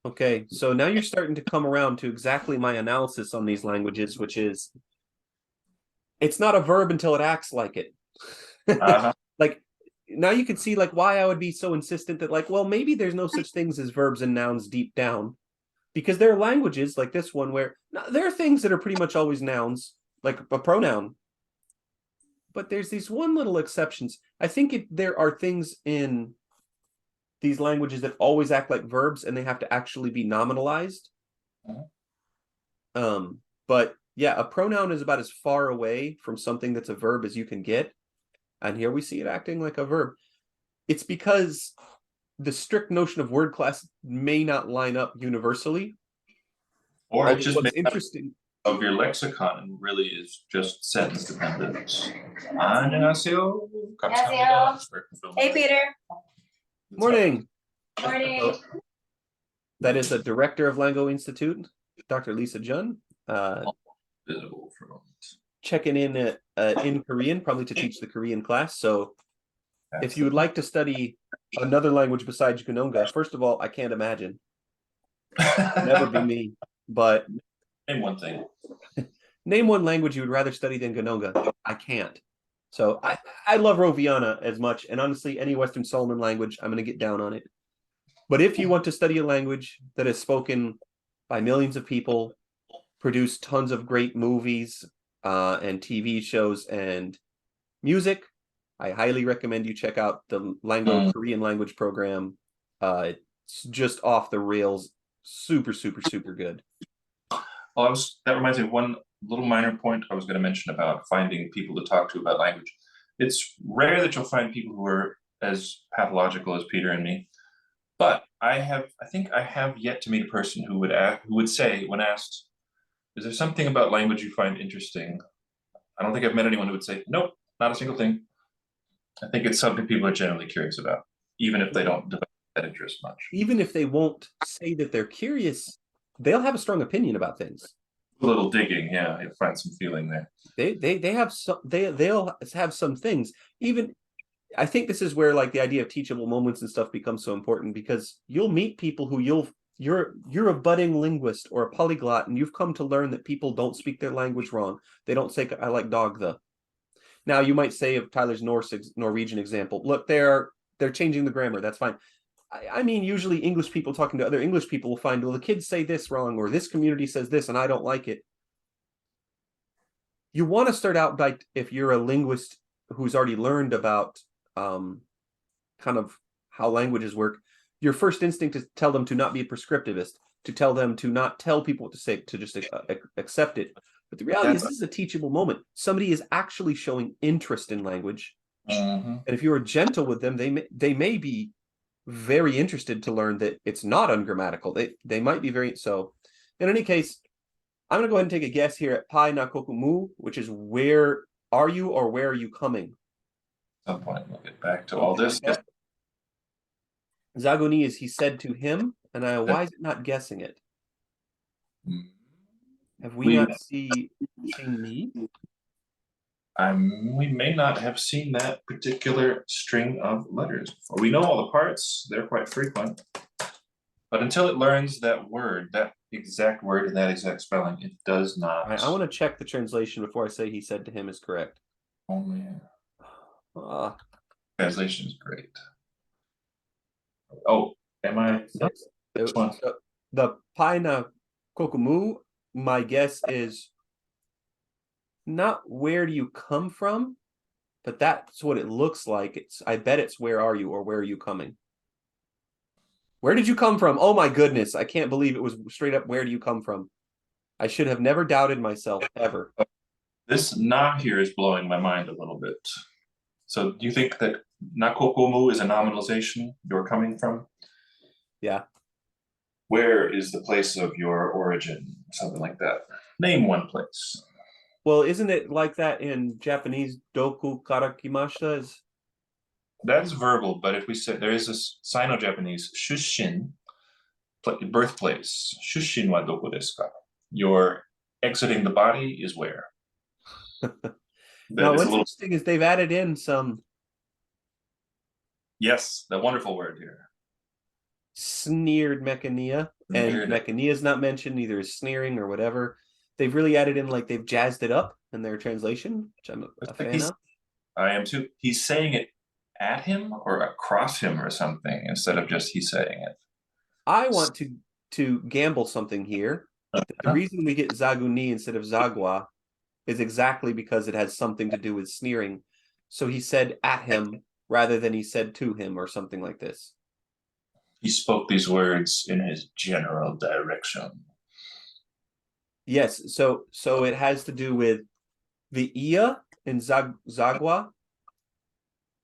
Okay, so now you're starting to come around to exactly my analysis on these languages, which is it's not a verb until it acts like it. Like, now you can see like why I would be so insistent that like, well, maybe there's no such things as verbs and nouns deep down, because there are languages like this one where there are things that are pretty much always nouns, like a pronoun. But there's these one little exceptions. I think there are things in these languages that always act like verbs and they have to actually be nominalized. But yeah, a pronoun is about as far away from something that's a verb as you can get. And here we see it acting like a verb. It's because the strict notion of word class may not line up universally. Or it just what's interesting of your lexicon and really is just sentence dependent. 안녕하세요. Hey, Peter. Morning. Morning. That is the director of Lango Institute, Dr. Lisa Jun. Visible from checking in Korean, probably to teach the Korean class. So if you would like to study another language besides Ghanongga, first of all, I can't imagine. Never be me. But name one thing. Name one language you would rather study than Ghanongga. I can't. So I love Roviana as much, and honestly, any Western Solomon language, I'm going to get down on it. But if you want to study a language that is spoken by millions of people, produce tons of great movies and TV shows and music, I highly recommend you check out the Lango Korean language program. It's just off the rails, super, super, super good. Well, that reminds me of one little minor point I was going to mention about finding people to talk to about language. It's rare that you'll find people who are as pathological as Peter and me, but I think I have yet to meet a person who would say, when asked, "Is there something about language you find interesting?" I don't think I've met anyone who would say, "Nope, not a single thing." I think it's something people are generally curious about, even if they don't develop that interest much. Even if they won't say that they're curious, they'll have a strong opinion about things. A little digging, yeah, you'll find some feeling there. They have some they'll have some things. Even I think this is where like the idea of teachable moments and stuff becomes so important, because you'll meet people who you're a budding linguist or a polyglot, and you've come to learn that people don't speak their language wrong. They don't say I like dog the. Now you might say of Tyler's Norwegian example, look, they're changing the grammar. That's fine. I mean, usually English people talking to other English people will find, well, the kids say this wrong, or this community says this, and I don't like it. You want to start out by, if you're a linguist who's already learned about kind of how languages work, your first instinct is to tell them to not be a prescriptivist, to tell them to not tell people what to say, to just accept it. But the reality is, this is a teachable moment. Somebody is actually showing interest in language. And if you are gentle with them, they may be very interested to learn that it's not ungrammatical. They might be very so. In any case, I'm going to go ahead and take a guess here at pai na kokumu, which is where are you or where are you coming? At some point, we'll get back to all this. Zagoni is he said to him, and why is it not guessing it? Have we not seen me? We may not have seen that particular string of letters before. We know all the parts, they're quite frequent. But until it learns that word, that exact word and that exact spelling, it does not. I want to check the translation before I say he said to him is correct. Only translation is great. Oh, am I? The paina kokumu, my guess is not where do you come from, but that's what it looks like. I bet it's where are you or where are you coming? Where did you come from? Oh my goodness, I can't believe it was straight up where do you come from? I should have never doubted myself ever. This na here is blowing my mind a little bit. So do you think that nakokomu is a nominalization, you're coming from? Yeah. Where is the place of your origin? Something like that. Name one place. Well, isn't it like that in Japanese? Doku karakimashita is. That's verbal, but if we say there is a Sino-Japanese shushin, birthplace. Shushin wa doko desu ka? Your exiting the body is where? Now, what's interesting is they've added in some. Yes, that wonderful word here. Sneered mechania, and mechania is not mentioned, neither is sneering or whatever. They've really added in, like they've jazzed it up in their translation, which I'm a fan of. I am too. He's saying it at him or across him or something instead of just he's saying it. I want to gamble something here. The reason we get Zaguni instead of Zagwa is exactly because it has something to do with sneering. So he said at him rather than he said to him or something like this. He spoke these words in his general direction. Yes, so it has to do with the Ia in Zagwa.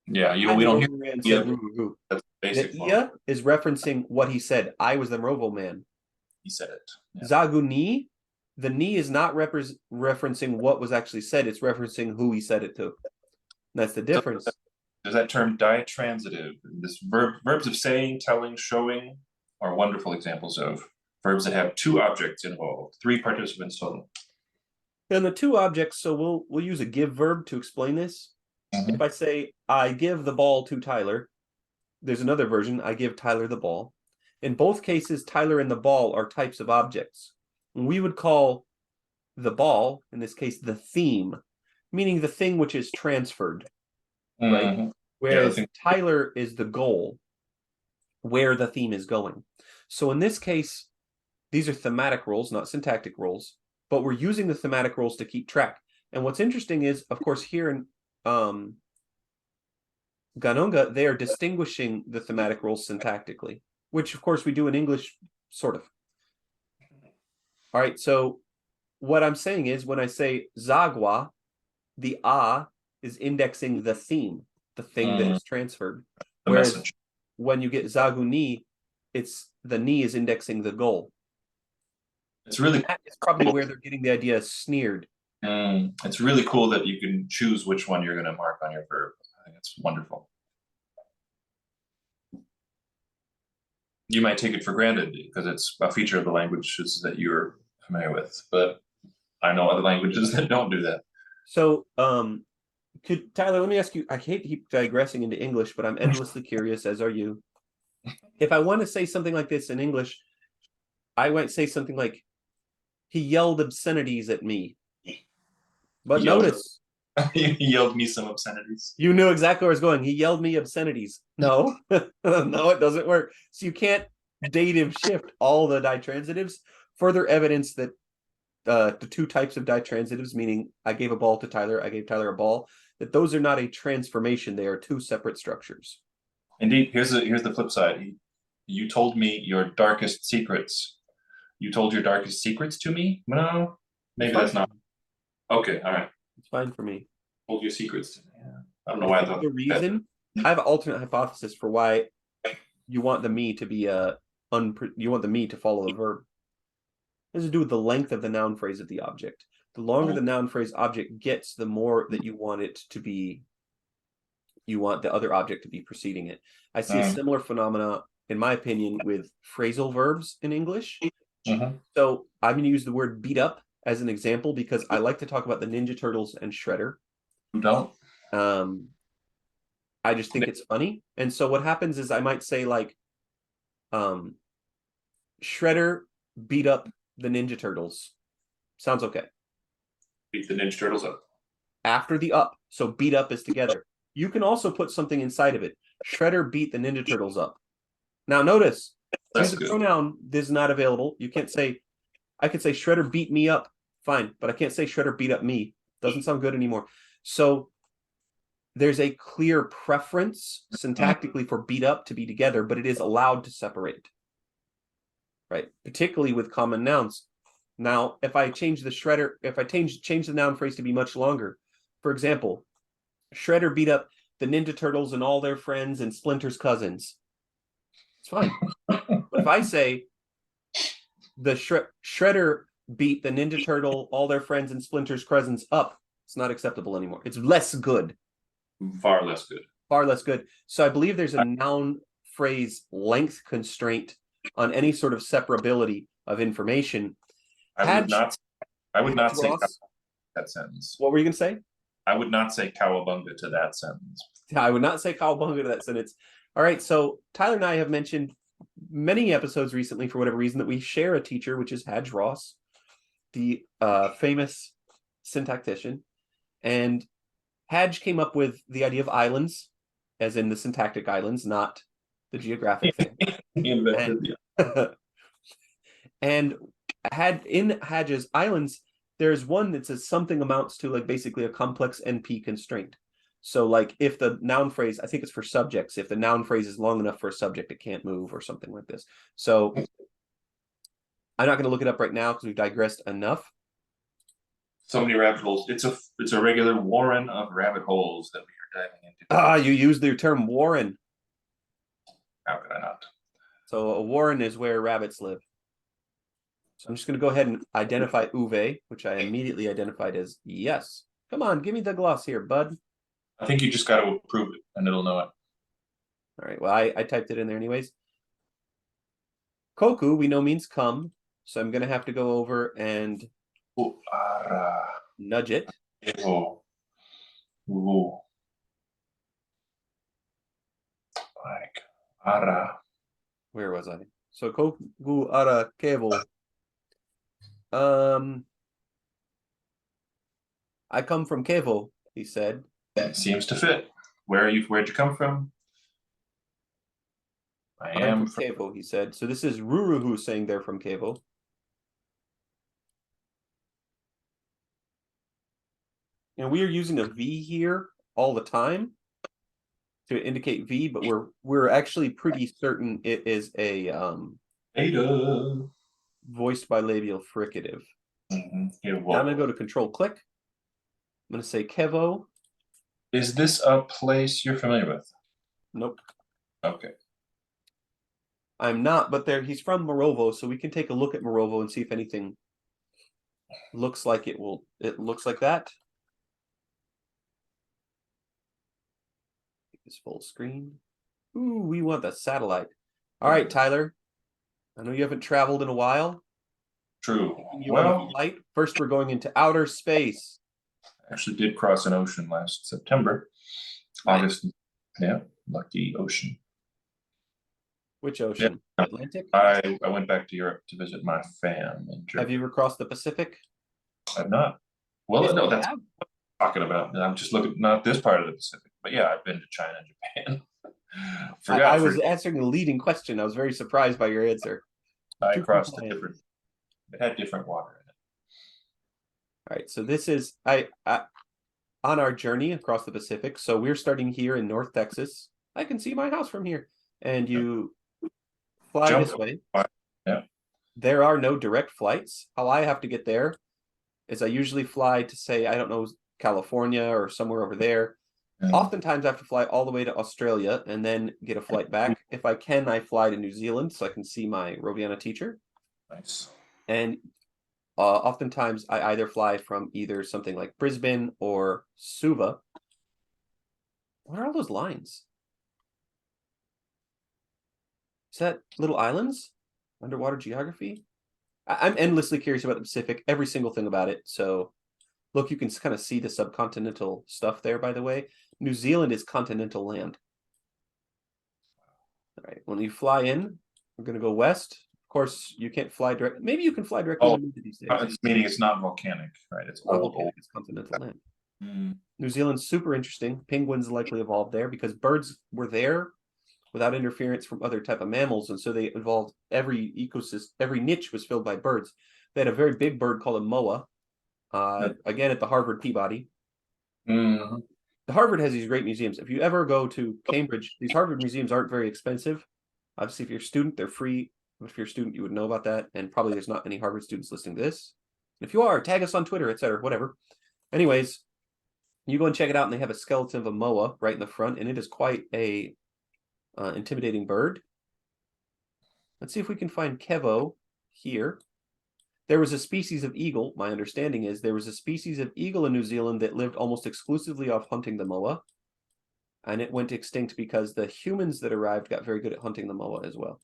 Yeah, we don't hear That's basic. The Ia is referencing what he said. I was the Rovo man. He said it. Yeah. Zaguni, the ni is not referencing what was actually said. It's referencing who he said it to. That's the difference. There's that term ditransitive. This verbs of saying, telling, showing are wonderful examples of verbs that have two objects involved, three participants total. And the two objects, so we'll use a give verb to explain this. If I say, I give the ball to Tyler, there's another version, I give Tyler the ball. In both cases, Tyler and the ball are types of objects. And we would call the ball, in this case, the theme, meaning the thing which is transferred, right? Mhm. Whereas thing- Tyler is the goal, where the theme is going. So in this case, these are thematic roles, not syntactic roles, but we're using the thematic roles to keep track. And what's interesting is, of course, here in Ghanongga, they are distinguishing the thematic roles syntactically, which of course we do in English, sort of. All right, so what I'm saying is when I say Zagwa, the A is indexing the theme, the thing that is transferred. The Whereas message. when you get Zaguni, it's the ni is indexing the goal. It's really That is probably where they're getting the idea sneered. it's really cool that you can choose which one you're going to mark on your verb. I think it's wonderful. You might take it for granted because it's a feature of the languages that you're familiar with, but I know other languages that don't do that. So, Tyler, let me ask you, I hate to keep digressing into English, but I'm endlessly curious, as are you. If I want to say something like this in English, I might say something like, he yelled obscenities at me. But notice, You yelled me some obscenities. you knew exactly where I was going. He yelled me obscenities. No, no, it doesn't work. So you can't dative shift all the ditransitives. Further evidence that the two types of ditransitives, meaning I gave a ball to Tyler, I gave Tyler a ball, that those are not a transformation. They are two separate structures. Indeed, here's the flip side. You told me your darkest secrets. You told your darkest secrets to me? No, maybe that's not. Okay, all right. It's fine for me. Told your secrets to me. Yeah. I don't know why I thought the reason I have an alternate hypothesis for why you want the me to be you want the me to follow the verb. It has to do with the length of the noun phrase of the object. The longer the noun phrase object gets, the more that you want it to be. You want the other object to be preceding it. I see a similar phenomena, in my opinion, with phrasal verbs in English. So I'm going to use the word beat up as an example because I like to talk about the Ninja Turtles and Shredder. You don't? I just think it's funny. And so what happens is I might say like, Shredder beat up the Ninja Turtles. Sounds okay. Beat the Ninja Turtles up. After the up. So beat up is together. You can also put something inside of it. Shredder beat the Ninja Turtles up. Now notice, use a pronoun this is not available. You can't say, I could say Shredder beat me up. Fine, but I can't say Shredder beat up me. Doesn't sound good anymore. So there's a clear preference syntactically for beat up to be together, but it is allowed to separate. Right? Particularly with common nouns. Now, if I change the Shredder, if I change the noun phrase to be much longer, for example, Shredder beat up the Ninja Turtles and all their friends and Splinter's cousins. It's fine. But if I say the Shredder beat the Ninja Turtle, all their friends and Splinter's cousins up, it's not acceptable anymore. It's less good. Far less good. Far less good. So I believe there's a noun phrase length constraint on any sort of separability of information. I would not say that sentence. What were you going to say? I would not say cowabunga to that sentence. I would not say cowabunga to that sentence. All right, so Tyler and I have mentioned many episodes recently, for whatever reason, that we share a teacher, which is Hadge Ross, the famous syntactician. And Hadge came up with the idea of islands, as in the syntactic islands, not the geographic thing. He invented and in Hadge's islands, there's one that says something amounts to like basically a complex NP constraint. So like if the noun phrase, I think it's for subjects, if the noun phrase is long enough for a subject, it can't move or something like this. So I'm not going to look it up right now because we've digressed enough. So many rabbit holes. It's a regular warren of rabbit holes that we are diving into. You used the term warren. How could I not? So a warren is where rabbits live. So I'm just going to go ahead and identify Uwe, which I immediately identified as yes. Come on, give me the gloss here, bud. I think you just got to approve it, and it'll know it. All right, well, I typed it in there anyways. Koku, we know means come, so I'm going to have to go over and nudge it. Like, ara. Where was I? So Koku ara kevo. I I come from Kevo, he said. That seems to fit. Where'd you come from? I I'm am from Kevo, he said. So this is Ruruhu saying they're from Kevo. And we are using a V here all the time to indicate V, but we're actually pretty certain it is a Ada. voiced bilabial fricative. Here, Now I'm gonna go to Control Click. I'm gonna say Kevo. Is this a place you're familiar with? Nope, Okay. I'm not. But he's from Morovo, so we can take a look at Morovo and see if anything looks like it will. It looks like that. This full screen. Ooh, we want the satellite. All right, Tyler. I know you haven't traveled in a while. True. You're on a flight. First, we're going into outer space. I actually did cross an ocean last September. Nice. August. Yeah, lucky ocean. Which ocean? Yeah. Atlantic? I went back to Europe to visit my fam in Germany. Have you ever crossed the Pacific? I've not. Well, Yes, no, you that's have. what I'm talking about. I'm just looking, not this part of the Pacific, but yeah, I've been to China and Japan. I was answering the leading question. I was very surprised by your answer. I Too crossed a compliant. different. It had different water in it. All right, so this is on our journey across the Pacific. So we're starting here in North Texas. I can see my house from here. And you fly Jump. this way. Yeah. There are no direct flights. How I have to get there is I usually fly to, say, I don't know, California or somewhere over there. Oftentimes I have to fly all the way to Australia and then get a flight back. If I can, I fly to New Zealand so I can see my Roviana teacher. Nice. And oftentimes I either fly from either something like Brisbane or Suva. What are all those lines? Is that little islands? Underwater geography? I'm endlessly curious about the Pacific, every single thing about it. So look, you can kind of see the subcontinental stuff there, by the way. New Zealand is continental land. All right, when you fly in, we're going to go west. Of course, you can't fly direct. Maybe you can fly directly into these days. It's meaning it's not volcanic, right? It's Not old. volcanic, it's continental land. Mm. New Zealand's super interesting. Penguins likely evolved there because birds were there without interference from other type of mammals, and so they evolved. Every ecosystem, every niche was filled by birds. They had a very big bird called a moa. Again, at the Harvard Peabody. Mm-hmm. The Harvard has these great museums. If you ever go to Cambridge, these Harvard museums aren't very expensive. Obviously, if you're a student, they're free. If you're a student, you would know about that. And probably there's not any Harvard students listening to this. If you are, tag us on Twitter, etc., whatever. Anyways, you go and check it out, and they have a skeleton of a moa right in the front, and it is quite a intimidating bird. Let's see if we can find Kevo here. There was a species of eagle, my understanding is, there was a species of eagle in New Zealand that lived almost exclusively off hunting the moa. And it went extinct because the humans that arrived got very good at hunting the moa as well.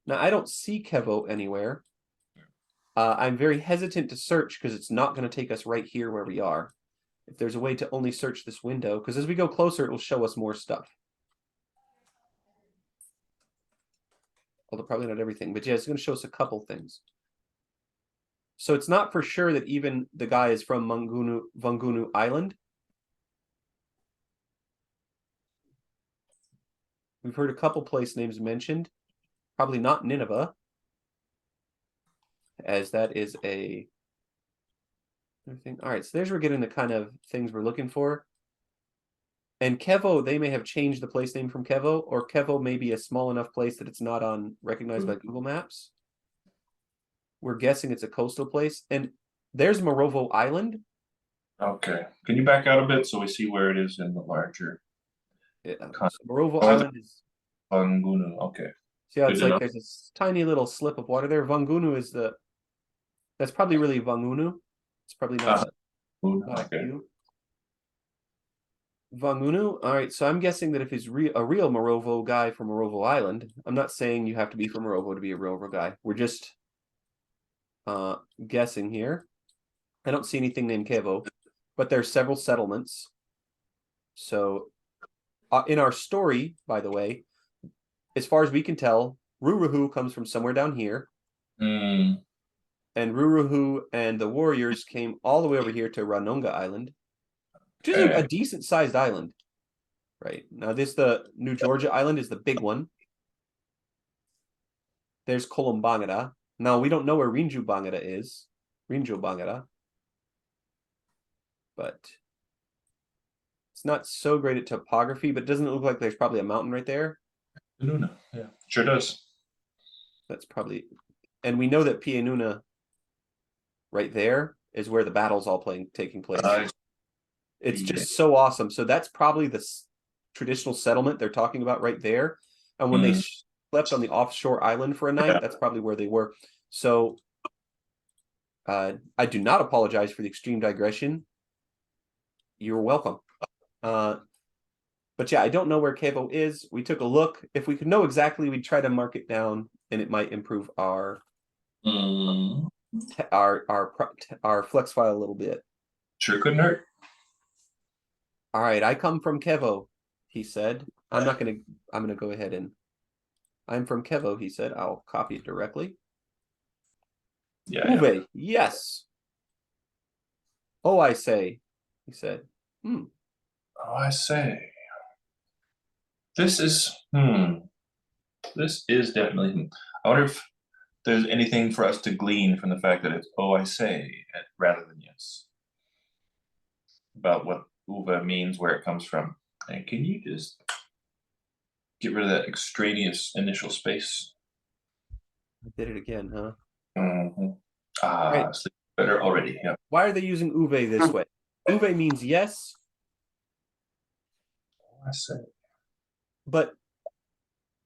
Now, I don't see Kevo anywhere. I'm very hesitant to search because it's not going to take us right here where we are. If there's a way to only search this window, because as we go closer, it will show us more stuff. Although probably not everything, but yeah, it's going to show us a couple things. So it's not for sure that even the guy is from Vangunu Island. We've heard a couple place names mentioned. Probably not Nineveh, as that is a thing. All right, so there's where we're getting the kind of things we're looking for. And Kevo, they may have changed the place name from Kevo, or Kevo may be a small enough place that it's not recognized by Google Maps. We're guessing it's a coastal place. And there's Morovo Island. Okay. Can you back out a bit so we see where it is in the larger? Yeah, so Morovo Island is Vangunu. Okay. See how it's like there's this tiny little slip of water there. Vangunu is that's probably really Vangunu. It's probably not a Q. Vangunu. All right, so I'm guessing that if he's a real Morovo guy from Morovo Island, I'm not saying you have to be from Morovo to be a Morovo guy. We're just guessing here. I don't see anything named Kevo, but there's several settlements. So in our story, by the way, as far as we can tell, Ruruhu comes from somewhere down here. Mm. And Ruruhu and the warriors came all the way over here to Ghanongga Island. which is a decent sized island. Right now, the New Georgia island is the big one. There's Kolombangada. Now we don't know where Rinju Bangada is. Rinju Bangada. But it's not so great at topography, but doesn't it look like there's probably a mountain right there? Nuna. Yeah, sure does. That's probably, and we know that Pianuna right there is where the battle's all taking place. It's just so awesome. So that's probably the traditional settlement they're talking about right there. And when they slept on the offshore island for a night, that's probably where they were. So I do not apologize for the extreme digression. You're welcome. But yeah, I don't know where Kevo is. We took a look. If we could know exactly, we'd try to mark it down, and it might improve our flex file a little bit. Sure couldn't hurt. All right, I come from Kevo, he said. I'm gonna go ahead and I'm from Kevo, he said. I'll copy it directly. Yeah. Uwe, yes. Oh, I say, he said. Oh, I say. This is definitely. I wonder if there's anything for us to glean from the fact that it's "oh, I say" rather than "yes" about what Uwe means, where it comes from. And can you just get rid of that extraneous initial space? I did it again, huh? Right. Sleep better already. Yeah. Why are they using Uwe this way? Uwe means yes. I say. But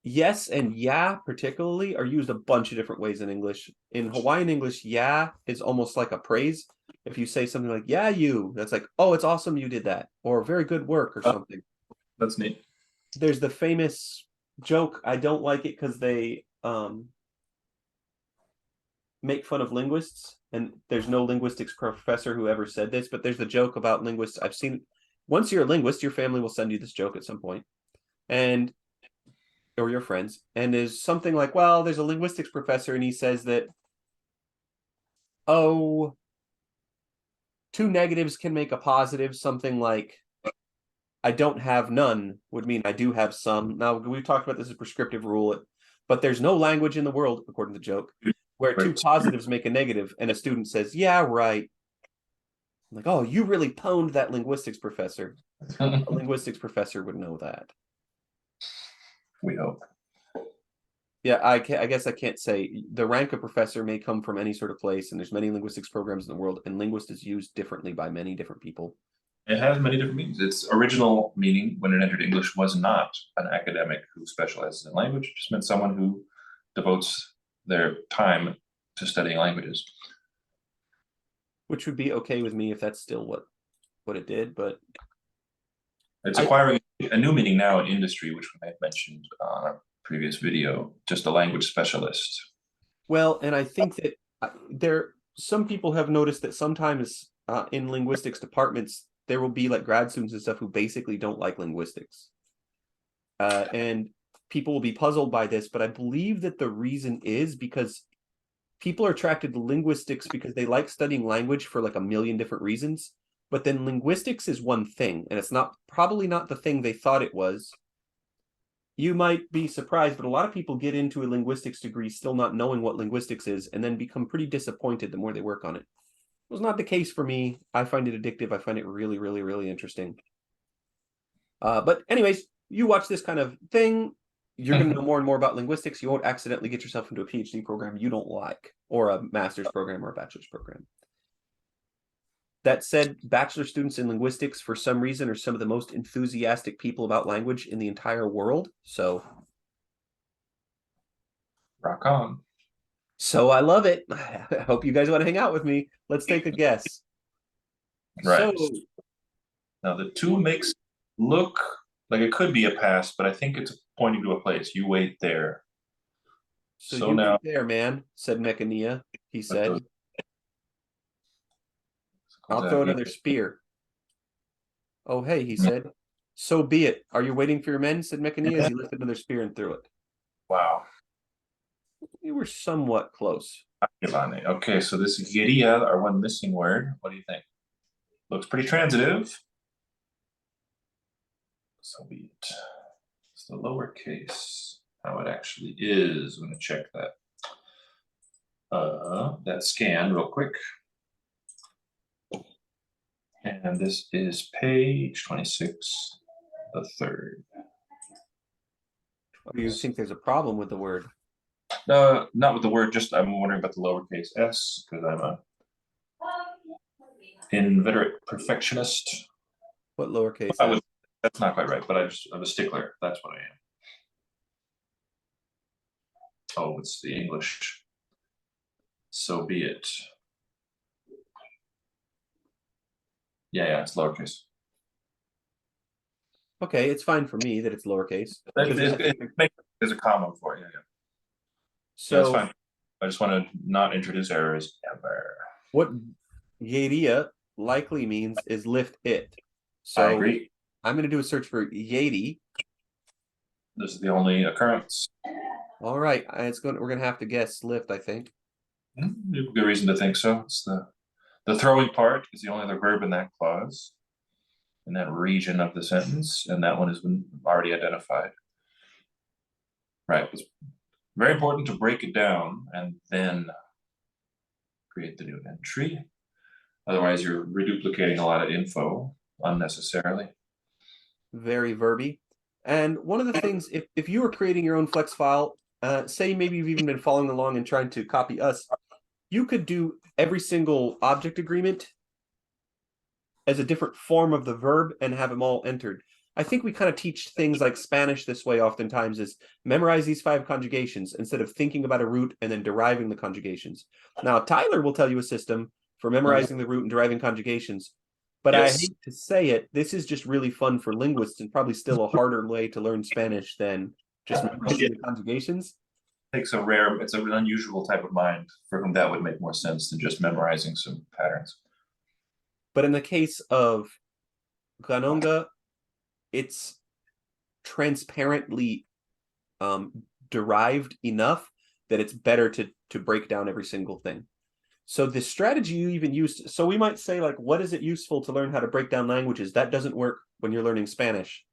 yes and yeah, particularly, are used a bunch of different ways in English. In Hawaiian English, yeah is almost like a praise. If you say something like, yeah, you, that's like, oh, it's awesome you did that, or very good work, or something. That's neat. There's the famous joke, I don't like it because they make fun of linguists, and there's no linguistics professor who ever said this, but there's the joke about linguists. I've seen, once you're a linguist, your family will send you this joke at some point, and or your friends, and there's something like, well, there's a linguistics professor, and he says that, oh, two negatives can make a positive. Something like, I don't have none would mean I do have some. Now, we've talked about this as a prescriptive rule, but there's no language in the world, according to the joke, where two positives make a negative, and a student says, yeah, right. I'm like, oh, you really pwned that linguistics professor. A linguistics professor would know that. We hope. Yeah, I guess I can't say. The rank of professor may come from any sort of place, and there's many linguistics programs in the world, and linguist is used differently by many different people. It has many different meanings. Its original meaning when it entered English was not an academic who specializes in language. It just meant someone who devotes their time to studying languages. Which would be okay with me if that's still what it did, but it's acquiring a new meaning now in industry, which we may have mentioned on our previous video, just a language specialist. Well, and I think that some people have noticed that sometimes in linguistics departments, there will be like grad students and stuff who basically don't like linguistics. And people will be puzzled by this, but I believe that the reason is because people are attracted to linguistics because they like studying language for like a million different reasons. But then linguistics is one thing, and it's probably not the thing they thought it was. You might be surprised, but a lot of people get into a linguistics degree still not knowing what linguistics is, and then become pretty disappointed the more they work on it. It was not the case for me. I find it addictive. I find it really, really, really interesting. But anyways, you watch this kind of thing, you're going to know more and more about linguistics. You won't accidentally get yourself into a PhD program you don't like, or a master's program or a bachelor's program. That said, bachelor students in linguistics, for some reason, are some of the most enthusiastic people about language in the entire world. So, rock on. So I love it. I hope you guys want to hang out with me. Let's take a guess. Right. So, now the two makes look like it could be a pass, but I think it's pointing to a place. You wait there. So you now, wait there, man, said Mechania. He said, I'll throw another spear. Oh, hey, he said. So be it. Are you waiting for your men? Said Mechania as he lifted another spear and threw it. Wow. You were somewhat close. Okay, so this Giria, our one missing word. What do you think? Looks pretty transitive. So be it. It's the lowercase, how it actually is. I'm gonna check that. That scan real quick. And this is page 26, the third. Or do you think there's a problem with the word? No, not with the word, just I'm wondering about the lowercase s, because I'm a inveterate perfectionist. What lowercase I s? that's not quite right, but I'm a stickler. That's what I am. Oh, it's the English. So be it. Yeah, it's lowercase. Okay, it's fine for me that it's lowercase. Because I think- There's a comma for it. Yeah. so That's fine. I just want to not introduce errors ever. what Yeria likely means is lift it. So I agree. I'm going to do a search for Yeti. This is the only occurrence. All right, we're going to have to guess lift, I think. Good reason to think so. It's the throwing part is the only other verb in that clause, in that region of the sentence, and that one has been already identified. Right. It's very important to break it down and then create the new entry. Otherwise, you're reduplicating a lot of info unnecessarily. Very verby. And one of the things, if you were creating your own flex file, say maybe you've even been following along and trying to copy us, you could do every single object agreement as a different form of the verb and have them all entered. I think we kind of teach things like Spanish this way oftentimes, is memorize these 5 conjugations instead of thinking about a root and then deriving the conjugations. Now, Tyler will tell you a system for memorizing the root and deriving conjugations. But Yes. I hate to say it, this is just really fun for linguists and probably still a harder way to learn Spanish than just memorizing the conjugations. It's an unusual type of mind for whom that would make more sense than just memorizing some patterns. But in the case of Ghanongga, it's transparently derived enough that it's better to break down every single thing. So the strategy you even used, so we might say, like, what is it useful to learn how to break down languages? That doesn't work when you're learning Spanish,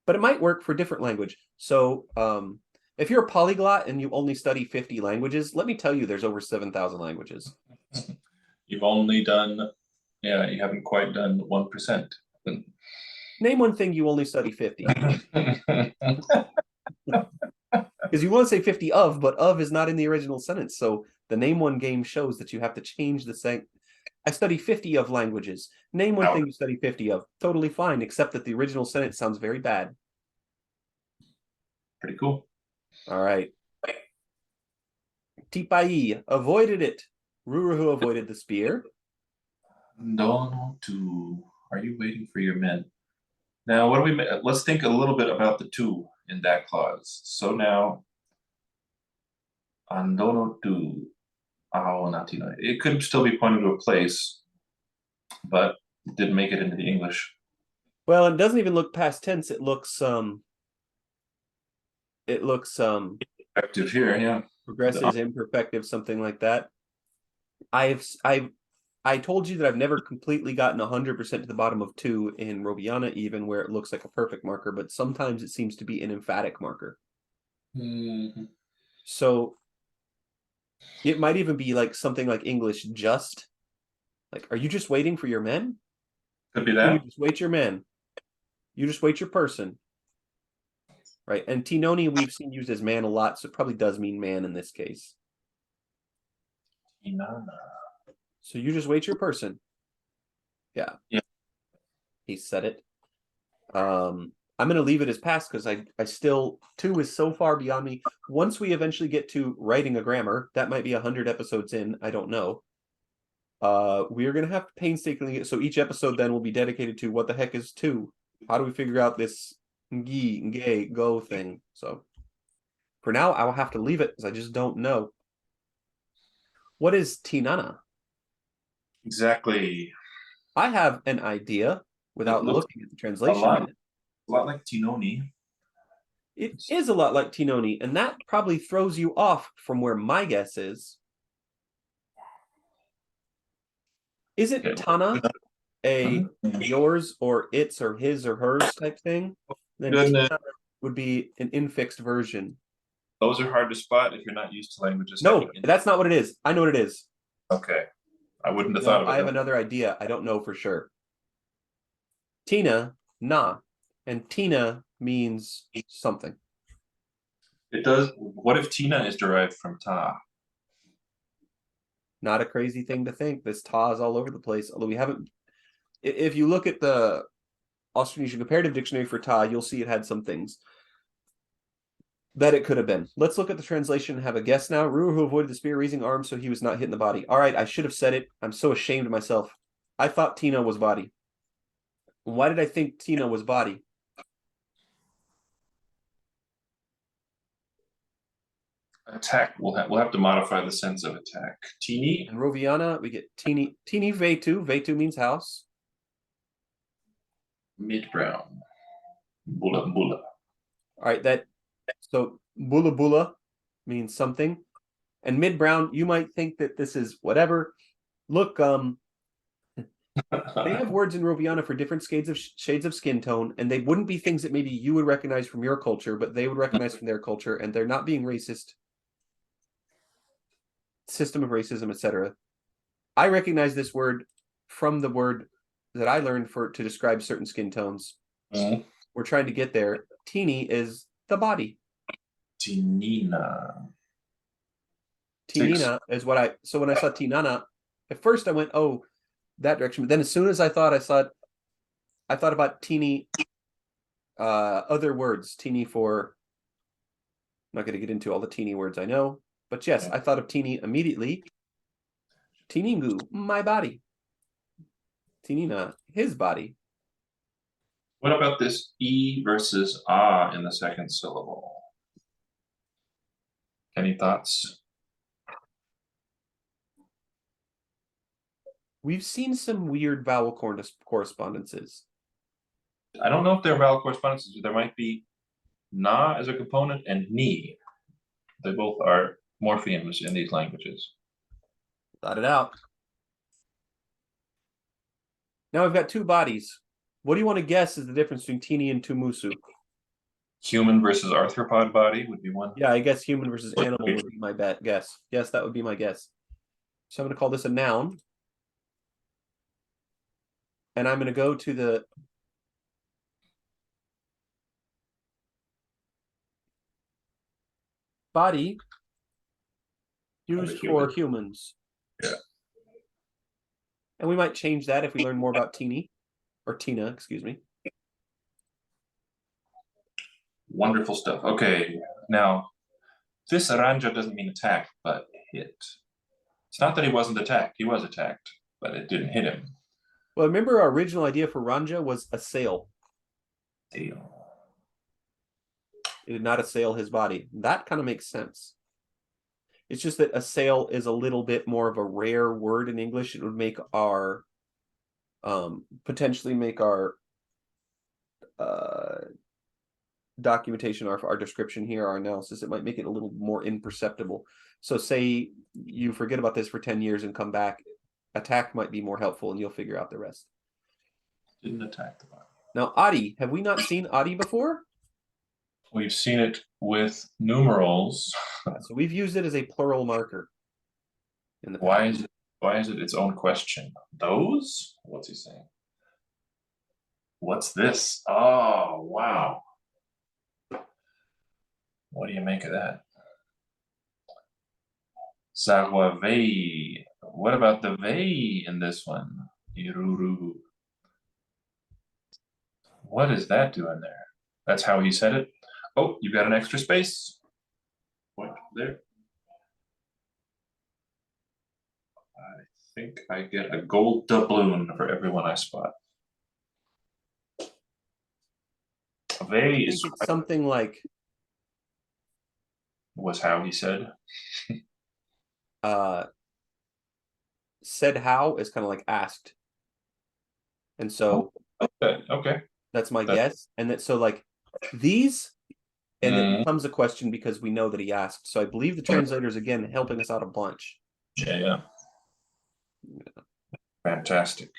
but it might work for different language. So if you're a polyglot and you only study 50 languages, let me tell you, there's over 7,000 languages. You've only done, you haven't quite done 1%. Name one thing you only study 50. Because you want to say 50 of, but of is not in the original sentence. So the name one game shows that you have to change the saying. I study 50 of languages. Name one thing you study 50 of. Totally fine, except that the original sentence sounds very bad. Pretty cool. All right. Tipai avoided it. Ruruhu avoided the spear. Dono to, are you waiting for your men? Now, what do we, let's think a little bit about the two in that clause. So now, andono to, natino. It could still be pointing to a place, but it didn't make it into the English. Well, it doesn't even look past tense. It looks Active here, yeah. progressive, imperfective, something like that. I told you that I've never completely gotten 100% to the bottom of 2 in Robiana, even where it looks like a perfect marker, but sometimes it seems to be an emphatic marker. Mm-hmm. So it might even be like something like English just. Like, are you just waiting for your men? Could be that. You just wait your men. You just wait your person. Right? And Tinoni we've seen used as man a lot, so it probably does mean man in this case. Inana. So you just wait your person. Yeah. Yeah. He said it. I'm gonna leave it as past because I still 2 is so far beyond me. Once we eventually get to writing a grammar, that might be 100 episodes in. I don't know. We're gonna have to painstakingly. So each episode then will be dedicated to what the heck is 2. How do we figure out this gay go thing? So for now, I will have to leave it because I just don't know. What is Tinana? Exactly. I have an idea without looking at the translation. A lot like Tinoni. It is a lot like Tinoni, and that probably throws you off from where my guess is. Is it Tana a yours or its or his or hers type thing? Then Goodness. tina would be an infixed version. Those are hard to spot if you're not used to languages. No, having that's not what it is. I know what it is. Okay. I wouldn't have No, thought of it. I have another idea. I don't know for sure. Tina, na. And Tina means something. It does. What if Tina is derived from Ta? Not a crazy thing to think. This ta is all over the place. Although we haven't. If you look at the Austronesian Comparative Dictionary for ta, you'll see it had some things that it could have been. Let's look at the translation and have a guess now. Ruler who avoided the spear raising arm so he was not hit in the body. All right, I should have said it. I'm so ashamed of myself. I thought Tina was body. Why did I think Tina was body? Attack. We'll have to modify the sense of attack. Tini. In Roviana, we get Tini Vetu. Vetu means house. Mid brown. Bula bula. All right, so bula bula means something. And mid brown, you might think that this is whatever. Look, they have words in Roviana for different shades of skin tone, and they wouldn't be things that maybe you would recognize from your culture, but they would recognize from their culture, and they're not being racist. System of racism, etc. I recognize this word from the word that I learned to describe certain skin tones. Mm. We're trying to get there. Teeny is the body. Tinina. Tinina is what I. So when I saw Tinana, at first I went, "Oh, that direction." But then as soon as I thought about teeny. Other words, teeny for. I'm not going to get into all the teeny words I know, but yes, I thought of teeny immediately. Tiningu, my body. Tinina, his body. What about this E versus ah in the second syllable? Any thoughts? We've seen some weird vowel correspondences. I don't know if they're vowel correspondences. There might be na as a component and ni. They both are morphemes in these languages. Thought it out. Now we've got two bodies. What do you want to guess is the difference between Tini and Tumusu? Human versus arthropod body would be one. Yeah, I guess human versus animal would be my guess. Yes, that would be my guess. So I'm going to call this a noun. And I'm going to go to the body used for humans. Yeah. And we might change that if we learn more about Tini, or Tina, excuse me. Wonderful stuff. Okay, now this aranja doesn't mean attack, but hit. It's not that he wasn't attacked. He was attacked, but it didn't hit him. Well, remember our original idea for Ranja was assail. It did not assail his body. That kind of makes sense. It's just that assail is a little bit more of a rare word in English. It would make our potentially make our documentation, our description here, our analysis, it might make it a little more imperceptible. So say you forget about this for 10 years and come back, attack might be more helpful and you'll figure out the rest. Didn't attack the body. Now, Adi, have we not seen Adi before? We've seen it with numerals. So we've used it as a plural marker. In the past. Why is it its own question? Those? What's he saying? What's this? Oh, wow. What do you make of that? Saguavei. What about the vei in this one? Iruru. What is that doing there? That's how he said it. Oh, you got an extra space. Point there. I think I get a gold doubloon for everyone I spot. Vei is something like was how he said. Said how is kind of like asked. And so okay. That's my guess. And that so like these and it becomes a question because we know that he asked. So I believe the translators again helping us out a bunch. Yeah. Fantastic.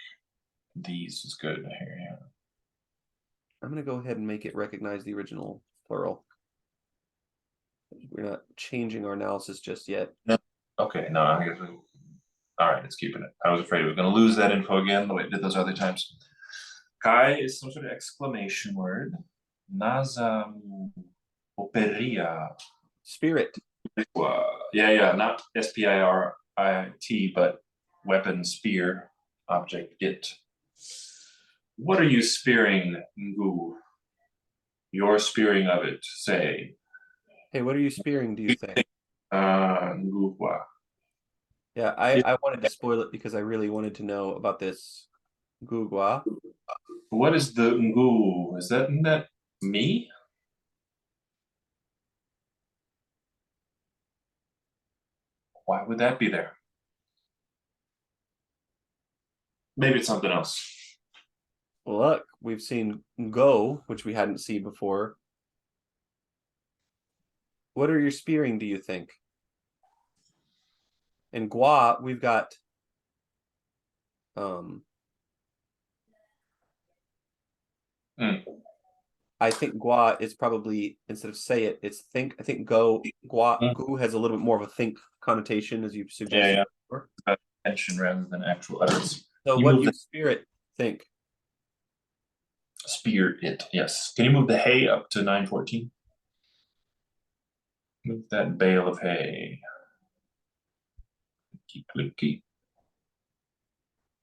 These is good here, yeah. I'm going to go ahead and make it recognize the original plural. We're not changing our analysis just yet. No. Okay, no, I guess all right, it's keeping it. I was afraid we were going to lose that info again the way it did those other times. Kai is some sort of exclamation word. Nasa operia. Spirit. Yeah, not spirit, but weapon, spear, object, it. What are you spearing, Ngu? You're spearing of it, say. Hey, what are you spearing, do you think? Ngukwa. Yeah, I wanted to spoil it because I really wanted to know about this Gugwa. What is the Ngu? Isn't that me? Why would that be there? Maybe it's something else. Look, we've seen go, which we hadn't seen before. What are you spearing, do you think? In gua, we've got I think gua is probably, instead of say it, it's think. I think go gua gu has a little bit more of a think connotation, as you've suggested. Yeah. Before. Attention rather than actual utterance. So what do you spirit think? Spear it, yes. Can you move the hay up to 914? Move that bale of hay. Clicky.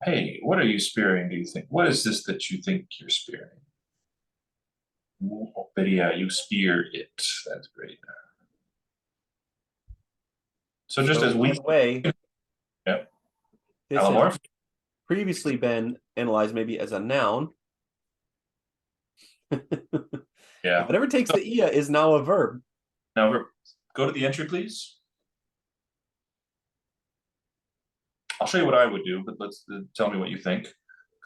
Hey, what are you spearing, do you think? What is this that you think you're spearing? But yeah, you spear it. That's great. So just as we way, yeah. this has previously been analyzed maybe as a noun. Yeah. Whatever takes the ia is now a verb. Now go to the entry, please. I'll show you what I would do, but let's tell me what you think.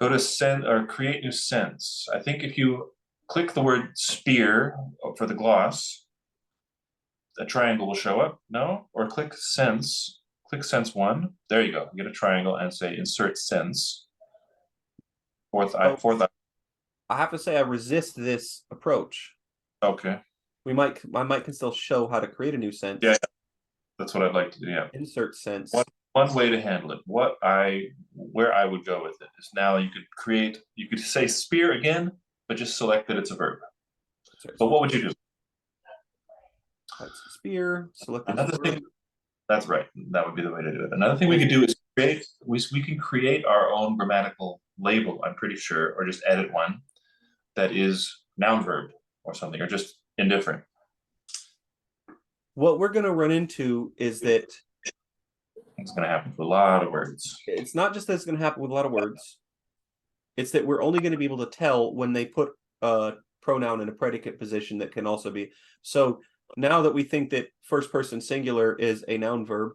Go to send or create new sense. I think if you click the word spear for the gloss, a triangle will show up. No? Or click sense. Click sense 1. There you go. Get a triangle and say insert sense. Fourth eye. I have to say I resist this approach. Okay. I might can still show how to create a new sense. Yeah. That's what I'd like to do. Yeah. Insert sense. One way to handle it. Where I would go with it is now you could say spear again, but just select that it's a verb. But what would you do? That's spear. Select another thing. That's right. That would be the way to do it. Another thing we could do is we can create our own grammatical label, I'm pretty sure, or just edit one that is noun verb or something, or just indifferent. What we're going to run into is that it's going to happen with a lot of words. It's not just that it's going to happen with a lot of words. It's that we're only going to be able to tell when they put a pronoun in a predicate position that can also be. So now that we think that first person singular is a noun verb,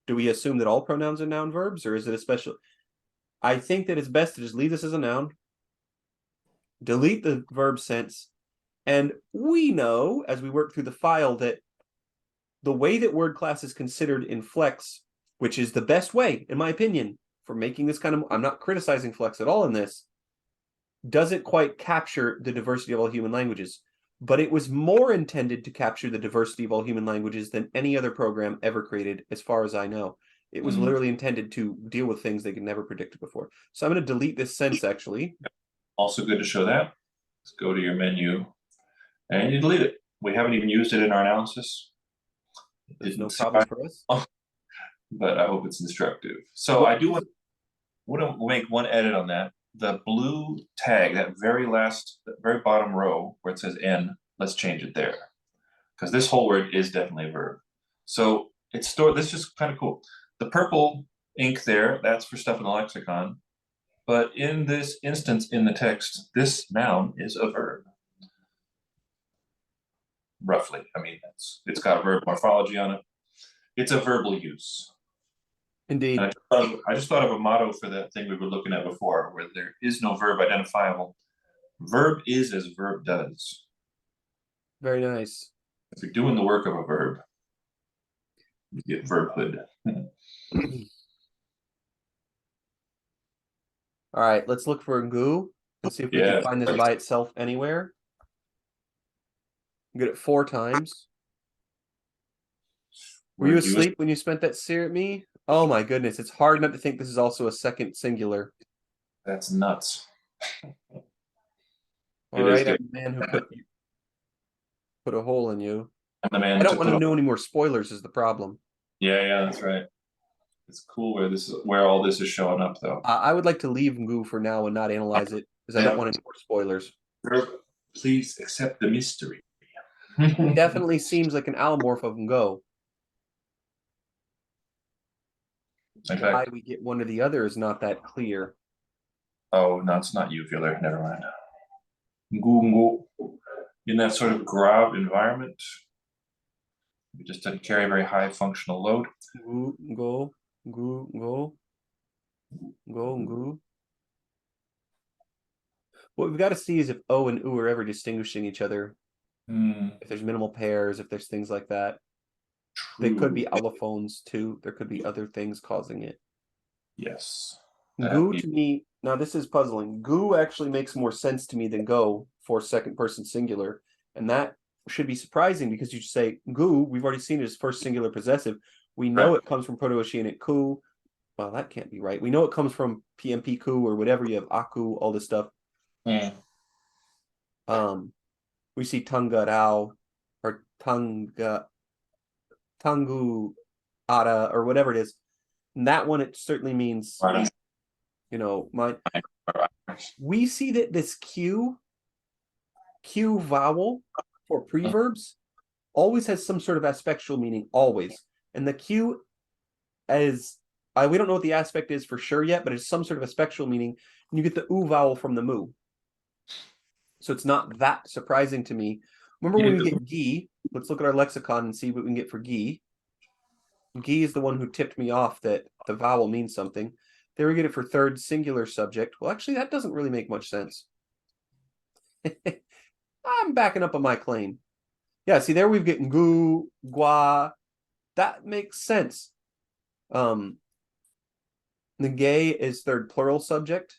do we assume that all pronouns are noun verbs, or is it a special? I think that it's best to just leave this as a noun, delete the verb sense, and we know as we work through the file that the way that word class is considered in Flex, which is the best way, in my opinion, for making this kind of, I'm not criticizing Flex at all in this, doesn't quite capture the diversity of all human languages. But it was more intended to capture the diversity of all human languages than any other program ever created, as far as I know. It was literally intended to deal with things they could never predict before. So I'm going to delete this sense, actually. Also good to show that. Let's go to your menu, and you delete it. We haven't even used it in our analysis. There's no problem for us. But I hope it's instructive. So I do want to make one edit on that. The blue tag, that very bottom row where it says N, let's change it there. Because this whole word is definitely a verb. So it's stored, this is just kind of cool. The purple ink there, that's for stuff in the lexicon. But in this instance in the text, this noun is a verb. Roughly. I mean, it's got a verb morphology on it. It's a verbal use. Indeed. I just thought of a motto for that thing we were looking at before, where there is no verb identifiable. Verb is as verb does. Very nice. If you're doing the work of a verb, you get verbhood. All right, let's look for Ngu. Let's see if we Yeah. can find this by itself anywhere. Get it 4 times. Were you asleep when you spent that stare at me? Oh my goodness, it's hard not to think this is also a second singular. That's nuts. All It is right, I'm good. the man who put a hole in you. I'm the man I don't to want to put. know any more spoilers is the problem. Yeah, that's right. It's cool where all this is showing up though. I would like to leave Ngoo for now and not analyze it because I don't want any more spoilers. Please accept the mystery. It definitely seems like an allomorph of Ngo. In Why fact, we get one or the other is not that clear. oh no, it's not uvular. Never mind. Ngu. In that sort of grave environment, it just doesn't carry a very high functional load. Ngoo, Ngo, Ngoo, Ngo, Ngo, Ngoo. What we've got to see is if O and U are ever distinguishing each other. If there's minimal pairs, if there's things like that. They could be allophones too. There could be other things causing it. Yes. Ngoo to me, now this is puzzling. Ngoo actually makes more sense to me than go for second person singular. And that should be surprising because you say Ngoo, we've already seen it as first singular possessive. We know Right. it comes from Proto-Oceanic ku. Well, that can't be right. We know it comes from PMP ku or whatever you have, aku, all this stuff. We see Tunga Rao or Tunga Tangu Ada or whatever it is. And that one, it certainly means, you know, we see that this Q vowel for preverbs always has some sort of aspectual meaning, always. And the Q as, we don't know what the aspect is for sure yet, but it's some sort of aspectual meaning. And you get the U vowel from the mu. So it's not that surprising to me. Remember when we get gi? Let's look at our lexicon and see what we can get for gi. Gi is the one who tipped me off that the vowel means something. There we get it for third singular subject. Well, actually, that doesn't really make much sense. I'm backing up on my claim. Yeah, see, there we've got gu, gua. That makes sense. The gay is third plural subject,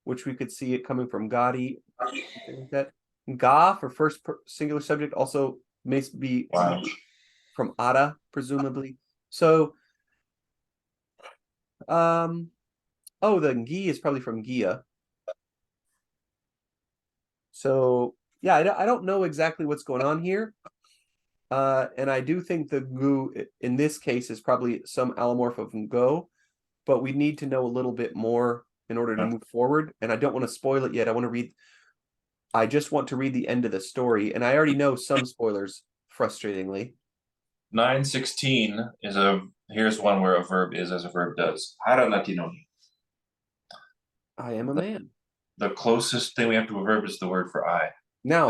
which we could see it coming from gadi, something like that. Ga for first singular subject also may be from ada, presumably. So, oh, the gi is probably from gia. So, yeah, I don't know exactly what's going on here. And I do think the gu in this case is probably some allomorph of go, but we need to know a little bit more in order to move forward. And I don't want to spoil it yet. I just want to read the end of the story, and I already know some spoilers, frustratingly. 916 is here's one where a verb is as a verb does. Hara natinoni. I am a man. The closest thing we have to a verb is the word for I. Now,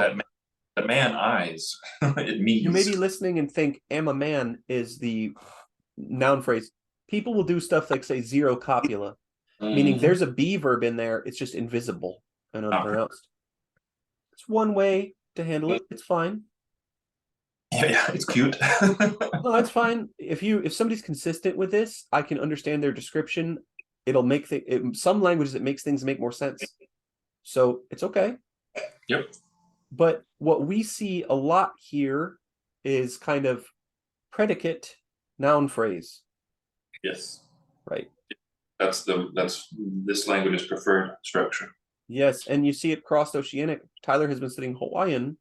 the man eyes. It means. you may be listening and think am a man is the noun phrase. People will do stuff like say zero copula, meaning there's a be verb in there. It's just invisible and unpronounced. It's one way to handle it. It's fine. Yeah, it's cute. No, it's fine. If somebody's consistent with this, I can understand their description. It'll make some languages it makes things make more sense. So it's okay. Yep. But what we see a lot here is kind of predicate noun phrase. Yes. Right. That's this language's preferred structure. Yes, and you see it crossed oceanic. Tyler has been studying Hawaiian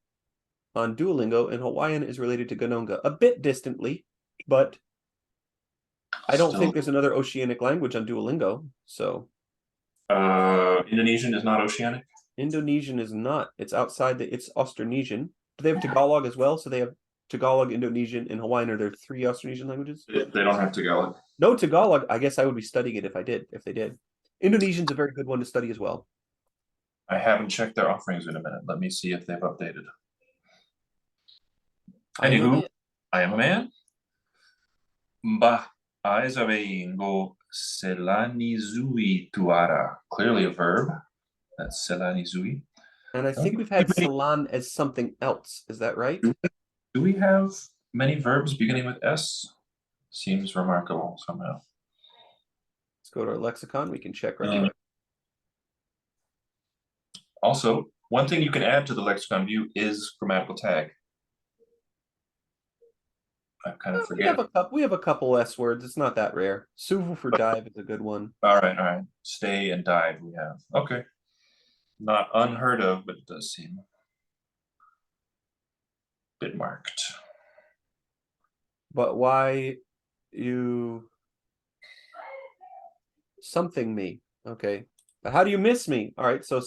on Duolingo, and Hawaiian is related to Ghanongga a bit distantly, but I don't think there's another oceanic language on Duolingo. So Indonesian is not oceanic? Indonesian is not. It's outside it's Austronesian. Do they have Tagalog as well? So they have Tagalog, Indonesian, and Hawaiian. Are there 3 Austronesian languages? They don't have Tagalog. No Tagalog. I guess I would be studying it if they did. Indonesian's a very good one to study as well. I haven't checked their offerings in a minute. Let me see if they've updated. Anywho, I am a man. Mbah Aizaveingo Selanizui Tuara. Clearly a verb. That's Selanizui. And I think we've had Selan as something else. Is that right? Do we have many verbs beginning with S? Seems remarkable somehow. Let's go to our lexicon. We can check right away. Also, one thing you can add to the lexicon view is grammatical tag. I kind of forget. We have a couple S words. It's not that rare. Suvu for dive is a good one. All right. Stay and dive we have. Okay. Not unheard of, but it does seem a bit marked. But why you something me? Okay. But how do you miss me? All right. So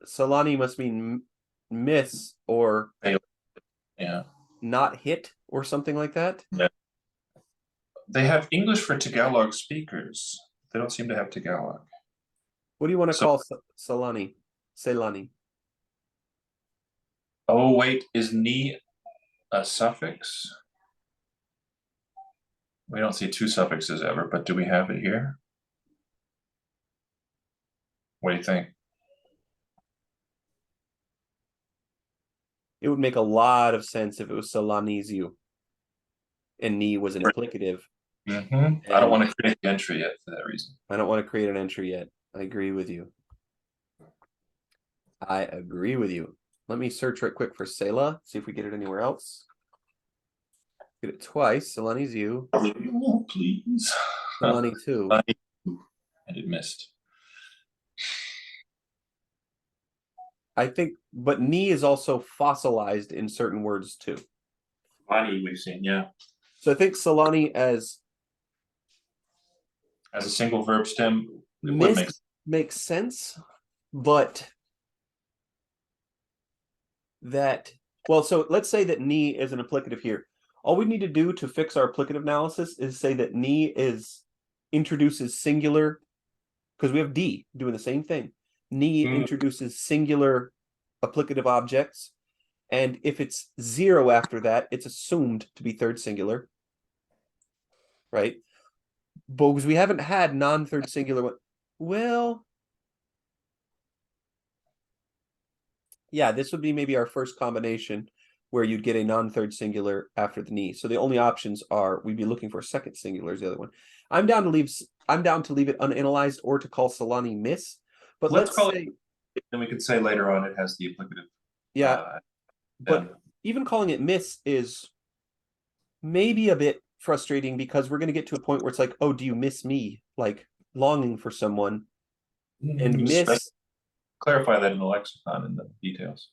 Salani must mean miss or Yeah. not hit or something like that. Yeah. They have English for Tagalog speakers. They don't seem to have Tagalog. What do you want to call Salani? Celani. Oh, wait, is ni a suffix? We don't see two suffixes ever, but do we have it here? What do you think? It would make a lot of sense if it was Salanizu and ni was an implicative. Mm-hmm. I don't want to create the entry yet for that reason. I don't want to create an entry yet. I agree with you. I agree with you. Let me search right quick for Sela, see if we get it anywhere else. Get it twice. Salanizu. Oh, please. Salani too. And it missed. I think, but ni is also fossilized in certain words too. Salani we've seen, yeah. So I think Salani as a single verb stem makes sense, but that, well, so let's say that ni is an applicative here. All we need to do to fix our applicative analysis is say that ni introduces singular, because we have D doing the same thing. Ni introduces singular applicative objects, and if it's 0 after that, it's assumed to be third singular, right? But because we haven't had non-third singular one, well, yeah, this would be maybe our first combination where you'd get a non-third singular after the ni. So the only options are we'd be looking for a second singular is the other one. I'm down to leave it unanalyzed or to call Salani miss. But let's call say, it, then we could say later on it has the applicative. Yeah, but even calling it miss is maybe a bit frustrating because we're going to get to a point where it's like, oh, do you miss me? Like longing for someone. And miss. Clarify that in the lexicon in the details.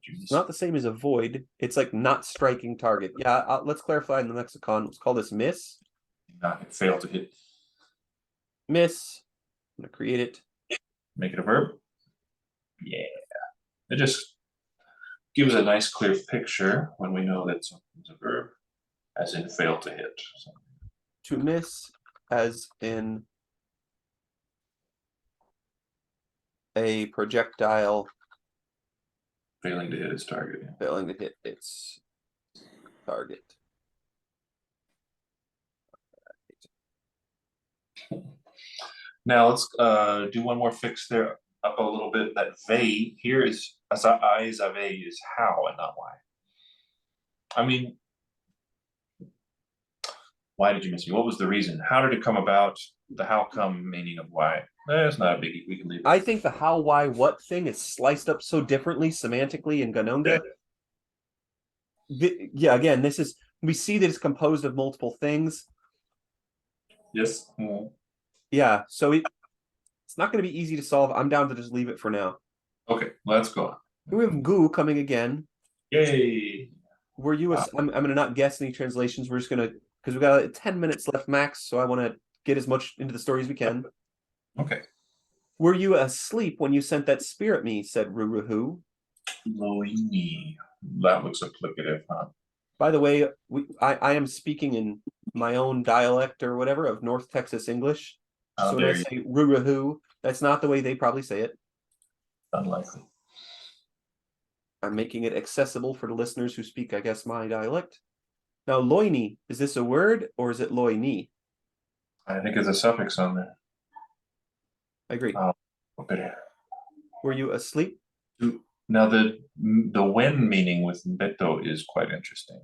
It's not the same as avoid. It's like not striking target. Yeah, let's clarify in the lexicon. Let's call this miss. Not fail to hit. Miss. I'm going to create it. Make it a verb. Yeah. It just gives a nice clear picture when we know that something's a verb, as in fail to hit. To miss, as in a projectile failing to hit its target. Yeah. Failing to hit its target. Now let's do one more fix there up a little bit. That vey here is I is how and not why. I mean, why did you miss me? What was the reason? How did it come about? The how come meaning of why. It's not a biggie. We can leave it. I think the how, why, what thing is sliced up so differently semantically in Ghanongga. Yeah, again, we see that it's composed of multiple things. Yes. Yeah, so it's not going to be easy to solve. I'm down to just leave it for now. Okay, let's go on. We have Gu coming again. Yay. Were you? I'm going to not guess any translations. We're just going to, because we've got 10 minutes left max, so I want to get as much into the story as we can. Okay. Were you asleep when you sent that spear at me? Said Ruruhu. Loini. That looks applicative, huh? By the way, I am speaking in my own dialect or whatever of North Texas English. So when I say Ruruhu, that's not the way they probably say it. Unlikely. I'm making it accessible for the listeners who speak, I guess, my dialect. Now, loini, is this a word or is it loini? I think it's a suffix on there. I agree. Okay. Were you asleep? Now the when meaning with beto is quite interesting.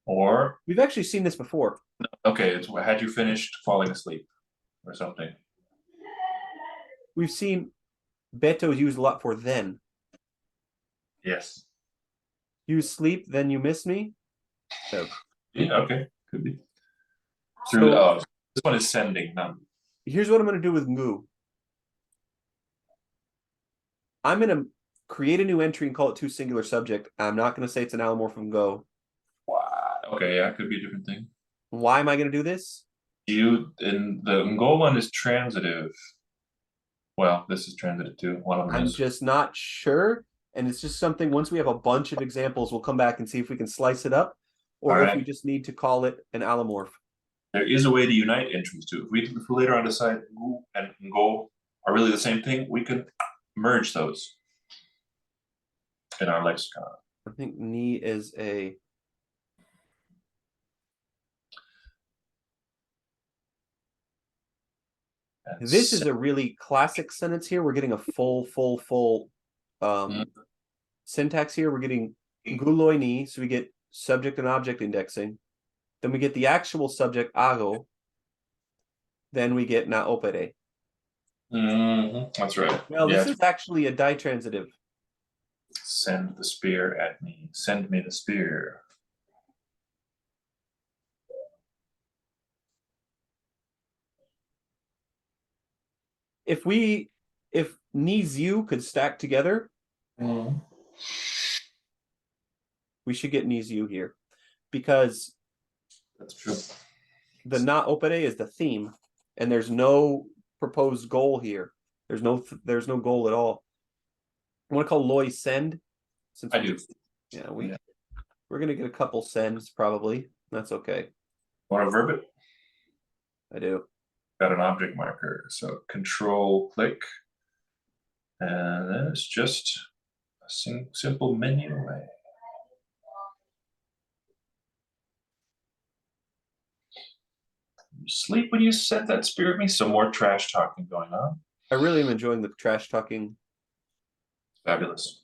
Or we've actually seen this before. Okay, it's had you finished falling asleep or something. We've seen Beto is used a lot for then. Yes. You sleep, then you miss me. So, Yeah, okay. Could be. So- Through this one is sending, not here's what I'm going to do with ngu. I'm going to create a new entry and call it to singular subject. I'm not going to say it's an allomorph go. wow. Okay, yeah, it could be a different thing. Why am I going to do this? You in the Ngo one is transitive. Well, this is transitive too. One of them I'm is. just not sure. And it's just something, once we have a bunch of examples, we'll come back and see if we can slice it up or All if right. we just need to call it an allomorph. There is a way to unite entries too. If we later on decide Ngu and Ngo are really the same thing, we can merge those in our lexicon. I think ni is a. And This is a really classic sentence here. We're getting a full syntax here. We're getting guloi ni, so we get subject and object indexing. Then we get the actual subject ago. Then we get na opere. That's right. Well, Yeah, this is actually a ditransitive. send the spear at me. Send me the spear. If ni's you could stack together, we should get ni's you here. Because That's true. the na opere is the theme, and there's no proposed goal here. There's no goal at all. I want to call Loy send. Since I do. Yeah, we're gonna get a couple sends probably. That's okay. Want to verb it? I do. Got an object marker. So control click. And then it's just a simple menu away. You sleep when you sent that spear at me? Some more trash talking going on. I really am enjoying the trash talking. Fabulous.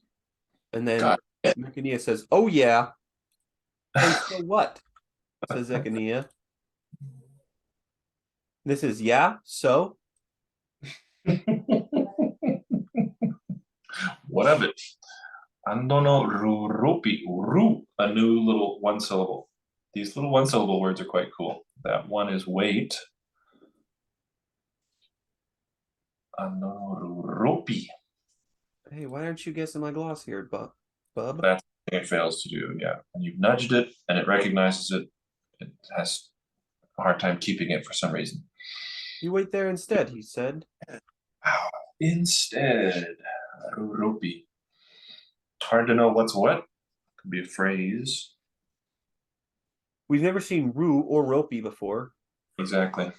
And then God. Mechania says, "Oh yeah." And so what? Says Zekania. This is yeah, so What of it? Andono rurupi, uru, a new little one syllable. These little one syllable words are quite cool. That one is wait. Andono rurupi. hey, why aren't you guessing my gloss here, bub? That's the thing it fails to do, yeah. When you've nudged it and it recognizes it, it has a hard time keeping it for some reason. You wait there instead, he said. Instead, rurupi. Hard to know what's what. Could be a phrase. We've never seen Ru or Ropi before. Exactly.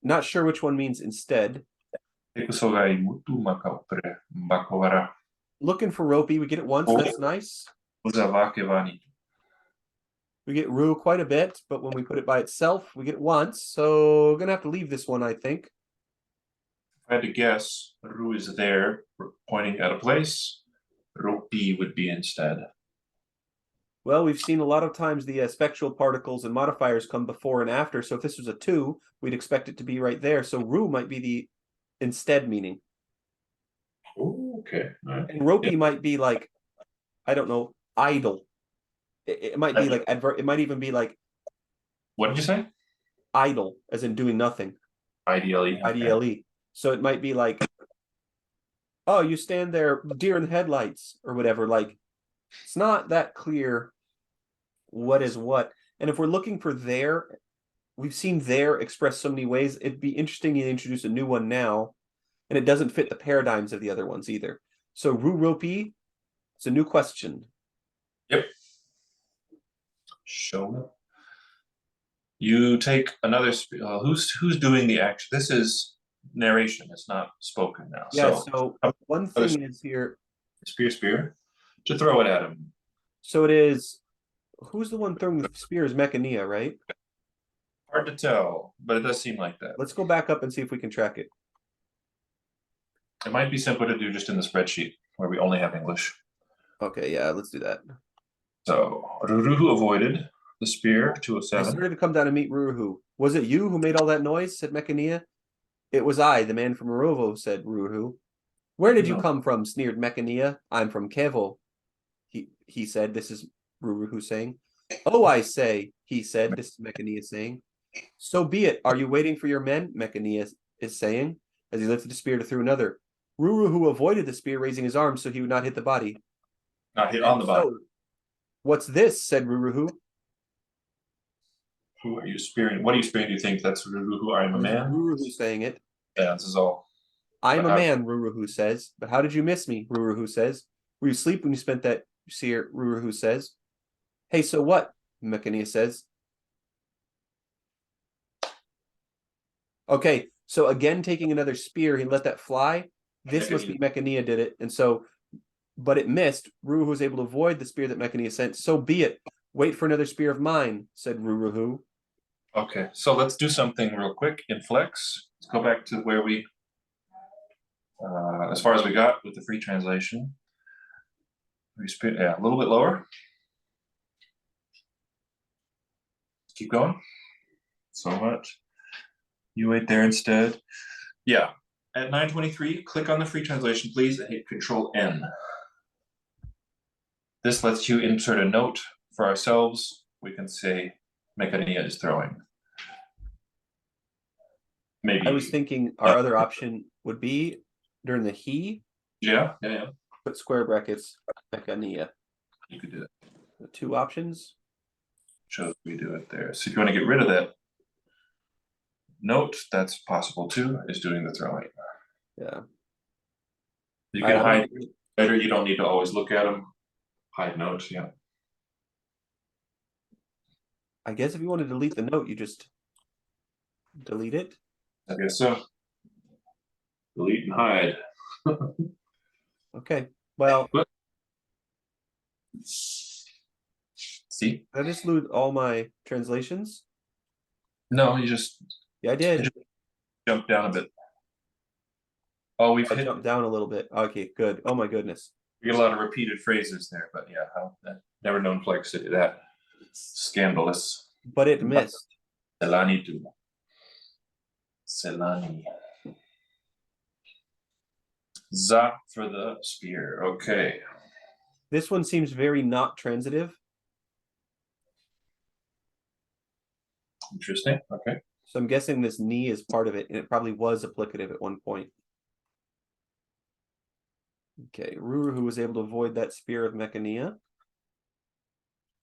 Not sure which one means instead. Looking for Ropi, we get it once, that's nice. We get Ru quite a bit, but when we put it by itself, we get it once. So we're gonna have to leave this one, I think. If I had to guess, Ru is there, pointing at a place. Ropi would be instead. Well, we've seen a lot of times the spectral particles and modifiers come before and after. So if this was a 2, we'd expect it to be right there. So Ru might be the instead meaning. Okay. Right. And Ropi might be like, I don't know, idle. It might be like advert. It might even be like. What did you say? Idle, as in doing nothing. Ideally. IDLE. So it might be like, oh, you stand there, deer in the headlights, or whatever. Like, it's not that clear what is what. And if we're looking for there, we've seen there expressed so many ways. It'd be interesting to introduce a new one now, and it doesn't fit the paradigms of the other ones either. So Ruropi, it's a new question. Yep. Show up. You take another. Who's doing the action? This is narration. It's not spoken now. Yeah. So one thing is here. Spear. To throw it at him. So it is. Who's the one throwing the spear? Is Mechania, right? Hard to tell, but it does seem like that. Let's go back up and see if we can track it. It might be simple to do just in the spreadsheet where we only have English. Okay, yeah, let's do that. So Ruruhu avoided the spear, 207. I started to come down and meet Ruruhu. Was it you who made all that noise? Said Mechania. It was I, the man from Morovo, said Ruruhu. Where did you No. come from? Sneered Mechania. I'm from Kevo. He said, this is Ruruhu saying. Oh, I say, he said, this is Mechania saying. So be it. Are you waiting for your men? Mechania is saying, as he lifted the spear to throw another. Ruruhu avoided the spear, raising his arm so he would not hit the body. Not hit on the body. So, what's this? Said Ruruhu. Who are you spearing? What are you spearing? Do you think that's who I'm a man? Ruruhu saying it. Yeah, this is all. I'm But a how- man, Ruruhu says. But how did you miss me? Ruruhu says. Were you asleep when you spent that seer? Ruruhu says. Hey, so what? Mechania says. Okay, so again, taking another spear, he let that fly. This must be Mechania did it. And so, but it missed. Ruruhu was able to avoid the spear that Mechania sent. So be it. Wait for another spear of mine, said Ruruhu. Okay, so let's do something real quick in Flex. Let's go back to where we, as far as we got with the free translation. Yeah, a little bit lower. Keep going. So much. You wait there instead. Yeah, at 923, click on the free translation, please, and hit Control N. This lets you insert a note for ourselves. We can say Mechania is throwing. Maybe. I was thinking our other option would be during the he, Yeah. put square brackets, Mechania. You could do it. The two options. Shows we do it there. So if you want to get rid of that note, that's possible too, is doing the throwing. Yeah. You can hide better. You don't need to always look at them. Hide notes, yeah. I guess if you want to delete the note, you just delete it. I guess so. Delete and hide. Okay. Well, See? I just lose all my translations. No, you just Yeah, I did. jump down a bit. Oh, we've I hit. jumped down a little bit. Okay, good. Oh my goodness. We get a lot of repeated phrases there, but yeah, never known Flex to do that. Scandalous. But it missed. Selani too. Selani. Za for the spear. Okay. This one seems very not transitive. Interesting. Okay. So I'm guessing this knee is part of it, and it probably was applicative at one point. Okay, Ruruhu was able to avoid that spear of Mechania.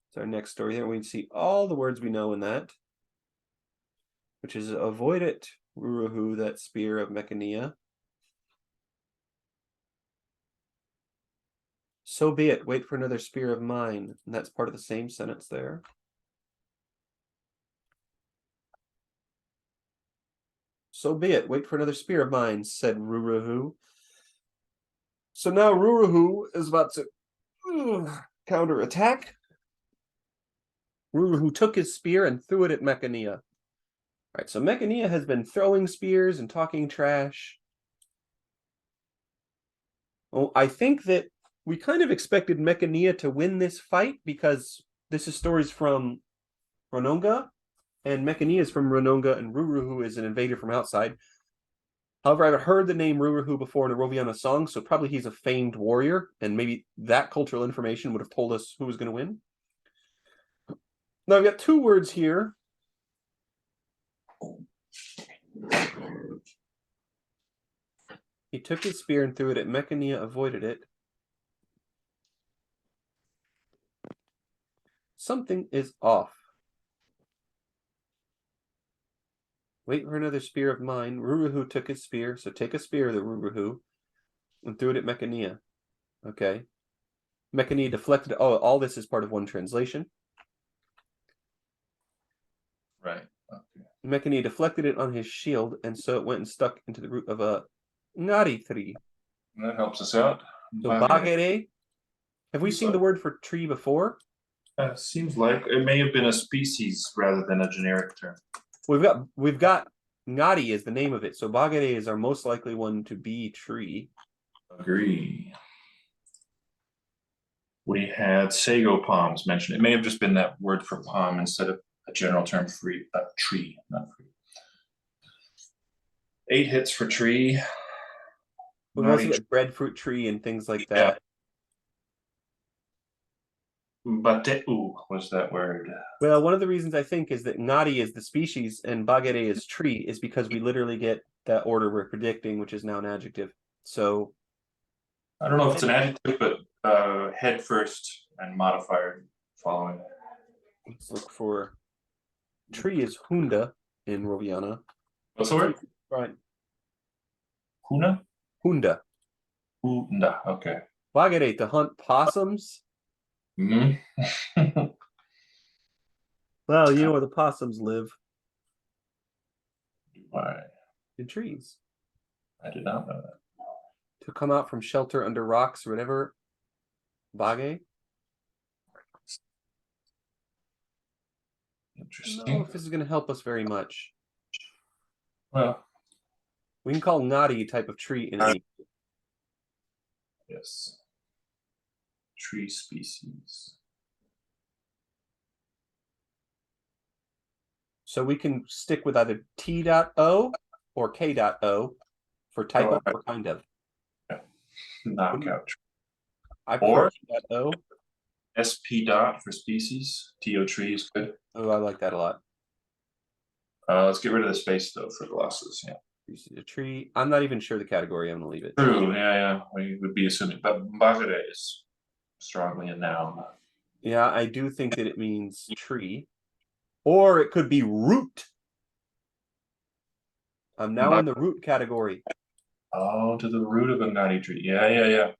It's our next story here. We can see all the words we know in that, which is avoid it, Ruruhu, that spear of Mechania. So be it. Wait for another spear of mine. And that's part of the same sentence there. So be it. Wait for another spear of mine, said Ruruhu. So now Ruruhu is about to counterattack. Ruruhu took his spear and threw it at Mechania. All right, so Mechania has been throwing spears and talking trash. Well, I think that we kind of expected Mechania to win this fight because this is stories from Ghanongga, and Mechania is from Ghanongga, and Ruruhu is an invader from outside. However, I've heard the name Ruruhu before in a Roviana song, so probably he's a famed warrior, and maybe that cultural information would have told us who was going to win. Now, I've got two words here. He took his spear and threw it at Mechania, avoided it. Something is off. Wait for another spear of mine. Ruruhu took his spear, so take a spear, the Ruruhu, and threw it at Mechania. Okay. Mechania deflected. Oh, all this is part of one translation. Right. Okay. Mechania deflected it on his shield, and so it went and stuck into the root of a ngari tree. That helps us out. So bagere. Have we seen the word for tree before? Seems like it may have been a species rather than a generic term. We've got ngari is the name of it. So bagere is our most likely one to be tree. Agree. We had sago palms mentioned. It may have just been that word for palm instead of a general term for tree, not free. 8 hits for tree. We've also got breadfruit tree and things like Yeah. that. Bateu was that word. Well, one of the reasons I think is that ngari is the species and bagere is tree is because we literally get that order we're predicting, which is now an adjective. So I don't know if it's an adjective, but head first and modifier following. let's look for tree is hunda in Roviana. What's the word? Right. Huna? Hunda. Hunda, okay. Bagere to hunt possums. Hmm. Well, you know where the possums live. Why? In trees. I did not know that. To come out from shelter under rocks or whatever. Bage. I don't know Interesting. if this is going to help us very much. Well, We can call ngari a type of tree in any. yes. Tree species. So we can stick with either T.O or K.O for type of or kind of. Knockout. I prefer T.O. SP dot for species. TO tree is good. Oh, I like that a lot. Let's get rid of the space though for glosses. Yeah. A tree. I'm not even sure the category. I'm gonna leave it. True. Yeah. We would be assuming, but bagere is strongly a noun. Yeah, I do think that it means tree, or it could be root. I'm now in the root category. Oh, to the root of a ngari tree. Yeah.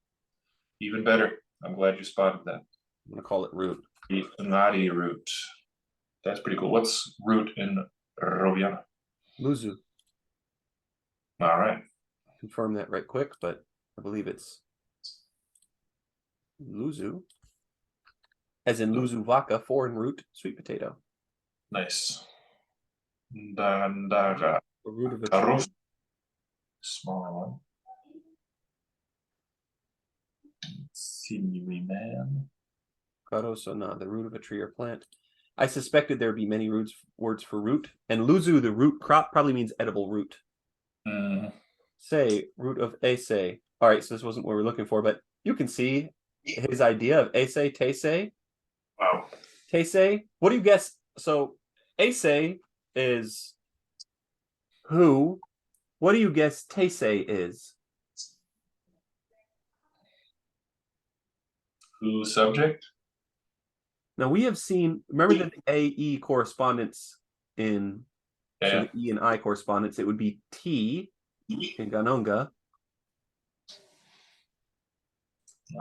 Even better. I'm glad you spotted that. I'm gonna call it root. The ngari root. That's pretty cool. What's root in Roviana? Luzu. All right. Confirm that right quick, but I believe it's Luzu. As in Luzu vaca, foreign root, sweet potato. Nice. Dandaga. The root of a tree. Smaller one. Sinewy man. Karosona, the root of a tree or plant. I suspected there would be many words for root, and Luzu, the root crop, probably means edible root. Say, root of ase. All right, so this wasn't what we're looking for, but you can see his idea of ase, tese. Wow. Tese, what do you guess? So, ase is who. What do you guess tese is? Who subject? Now, we have seen, remember the AE correspondence in, Yeah. so the E and I correspondence, it would be T in Ghanongga.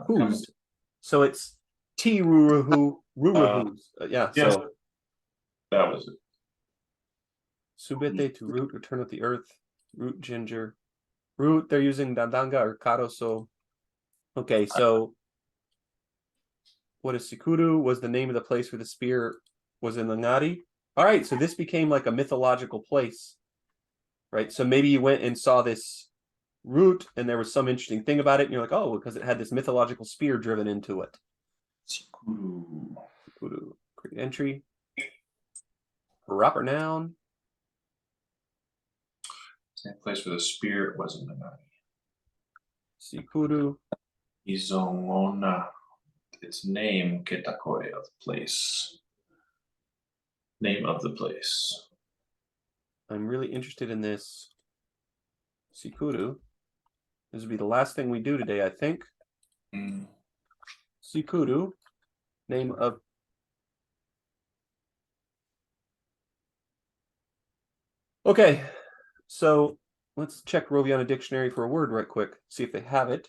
Whose? So it's T Ruruhu, Ruruhu's. Yeah, yes. so. That was it. Subete to root, return with the earth, root ginger. Root, they're using Dandanga or Karoso. Okay, so what is Sikuru? Was the name of the place where the spear was in the Ngari? All right, so this became like a mythological place, right? So maybe you went and saw this root and there was some interesting thing about it, and you're like, oh, because it had this mythological spear driven into it. Sikuru. Sikuru, create entry. Proper noun. Same place where the spirit was in the night. Sikuru. Izongona. Its name, Ketakoi, of place. Name of the place. I'm really interested in this Sikuru. This will be the last thing we do today, I think. Sikuru, name of. Okay, so let's check Roviana Dictionary for a word right quick, see if they have it.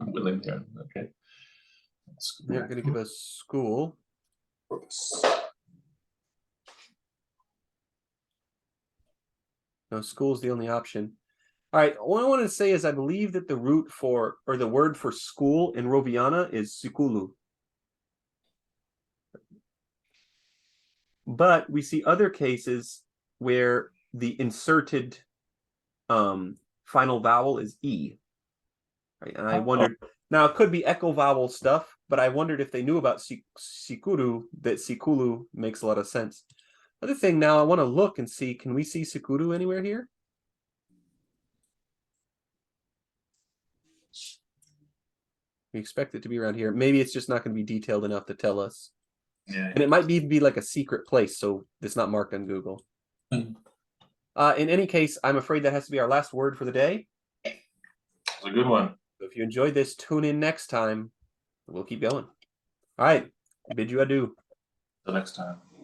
Willingham, okay. They're going to give us school. No, school is the only option. All right, what I wanted to say is I believe that the root for, or the word for school in Roviana is sikulu. But we see other cases where the inserted final vowel is E. Right? And I wondered, now it could be echo vowel stuff, but I wondered if they knew about Sikuru, that Sikulu makes a lot of sense. Other thing now, I want to look and see, can we see Sikuru anywhere here? We expect it to be around here. Maybe it's just not going to be detailed enough to tell us. Yeah. And it might be like a secret place, so it's not marked on Google. In any case, I'm afraid that has to be our last word for the day. It's a good one. So if you enjoyed this, tune in next time. We'll keep going. All right. I bid you adieu. Till next time.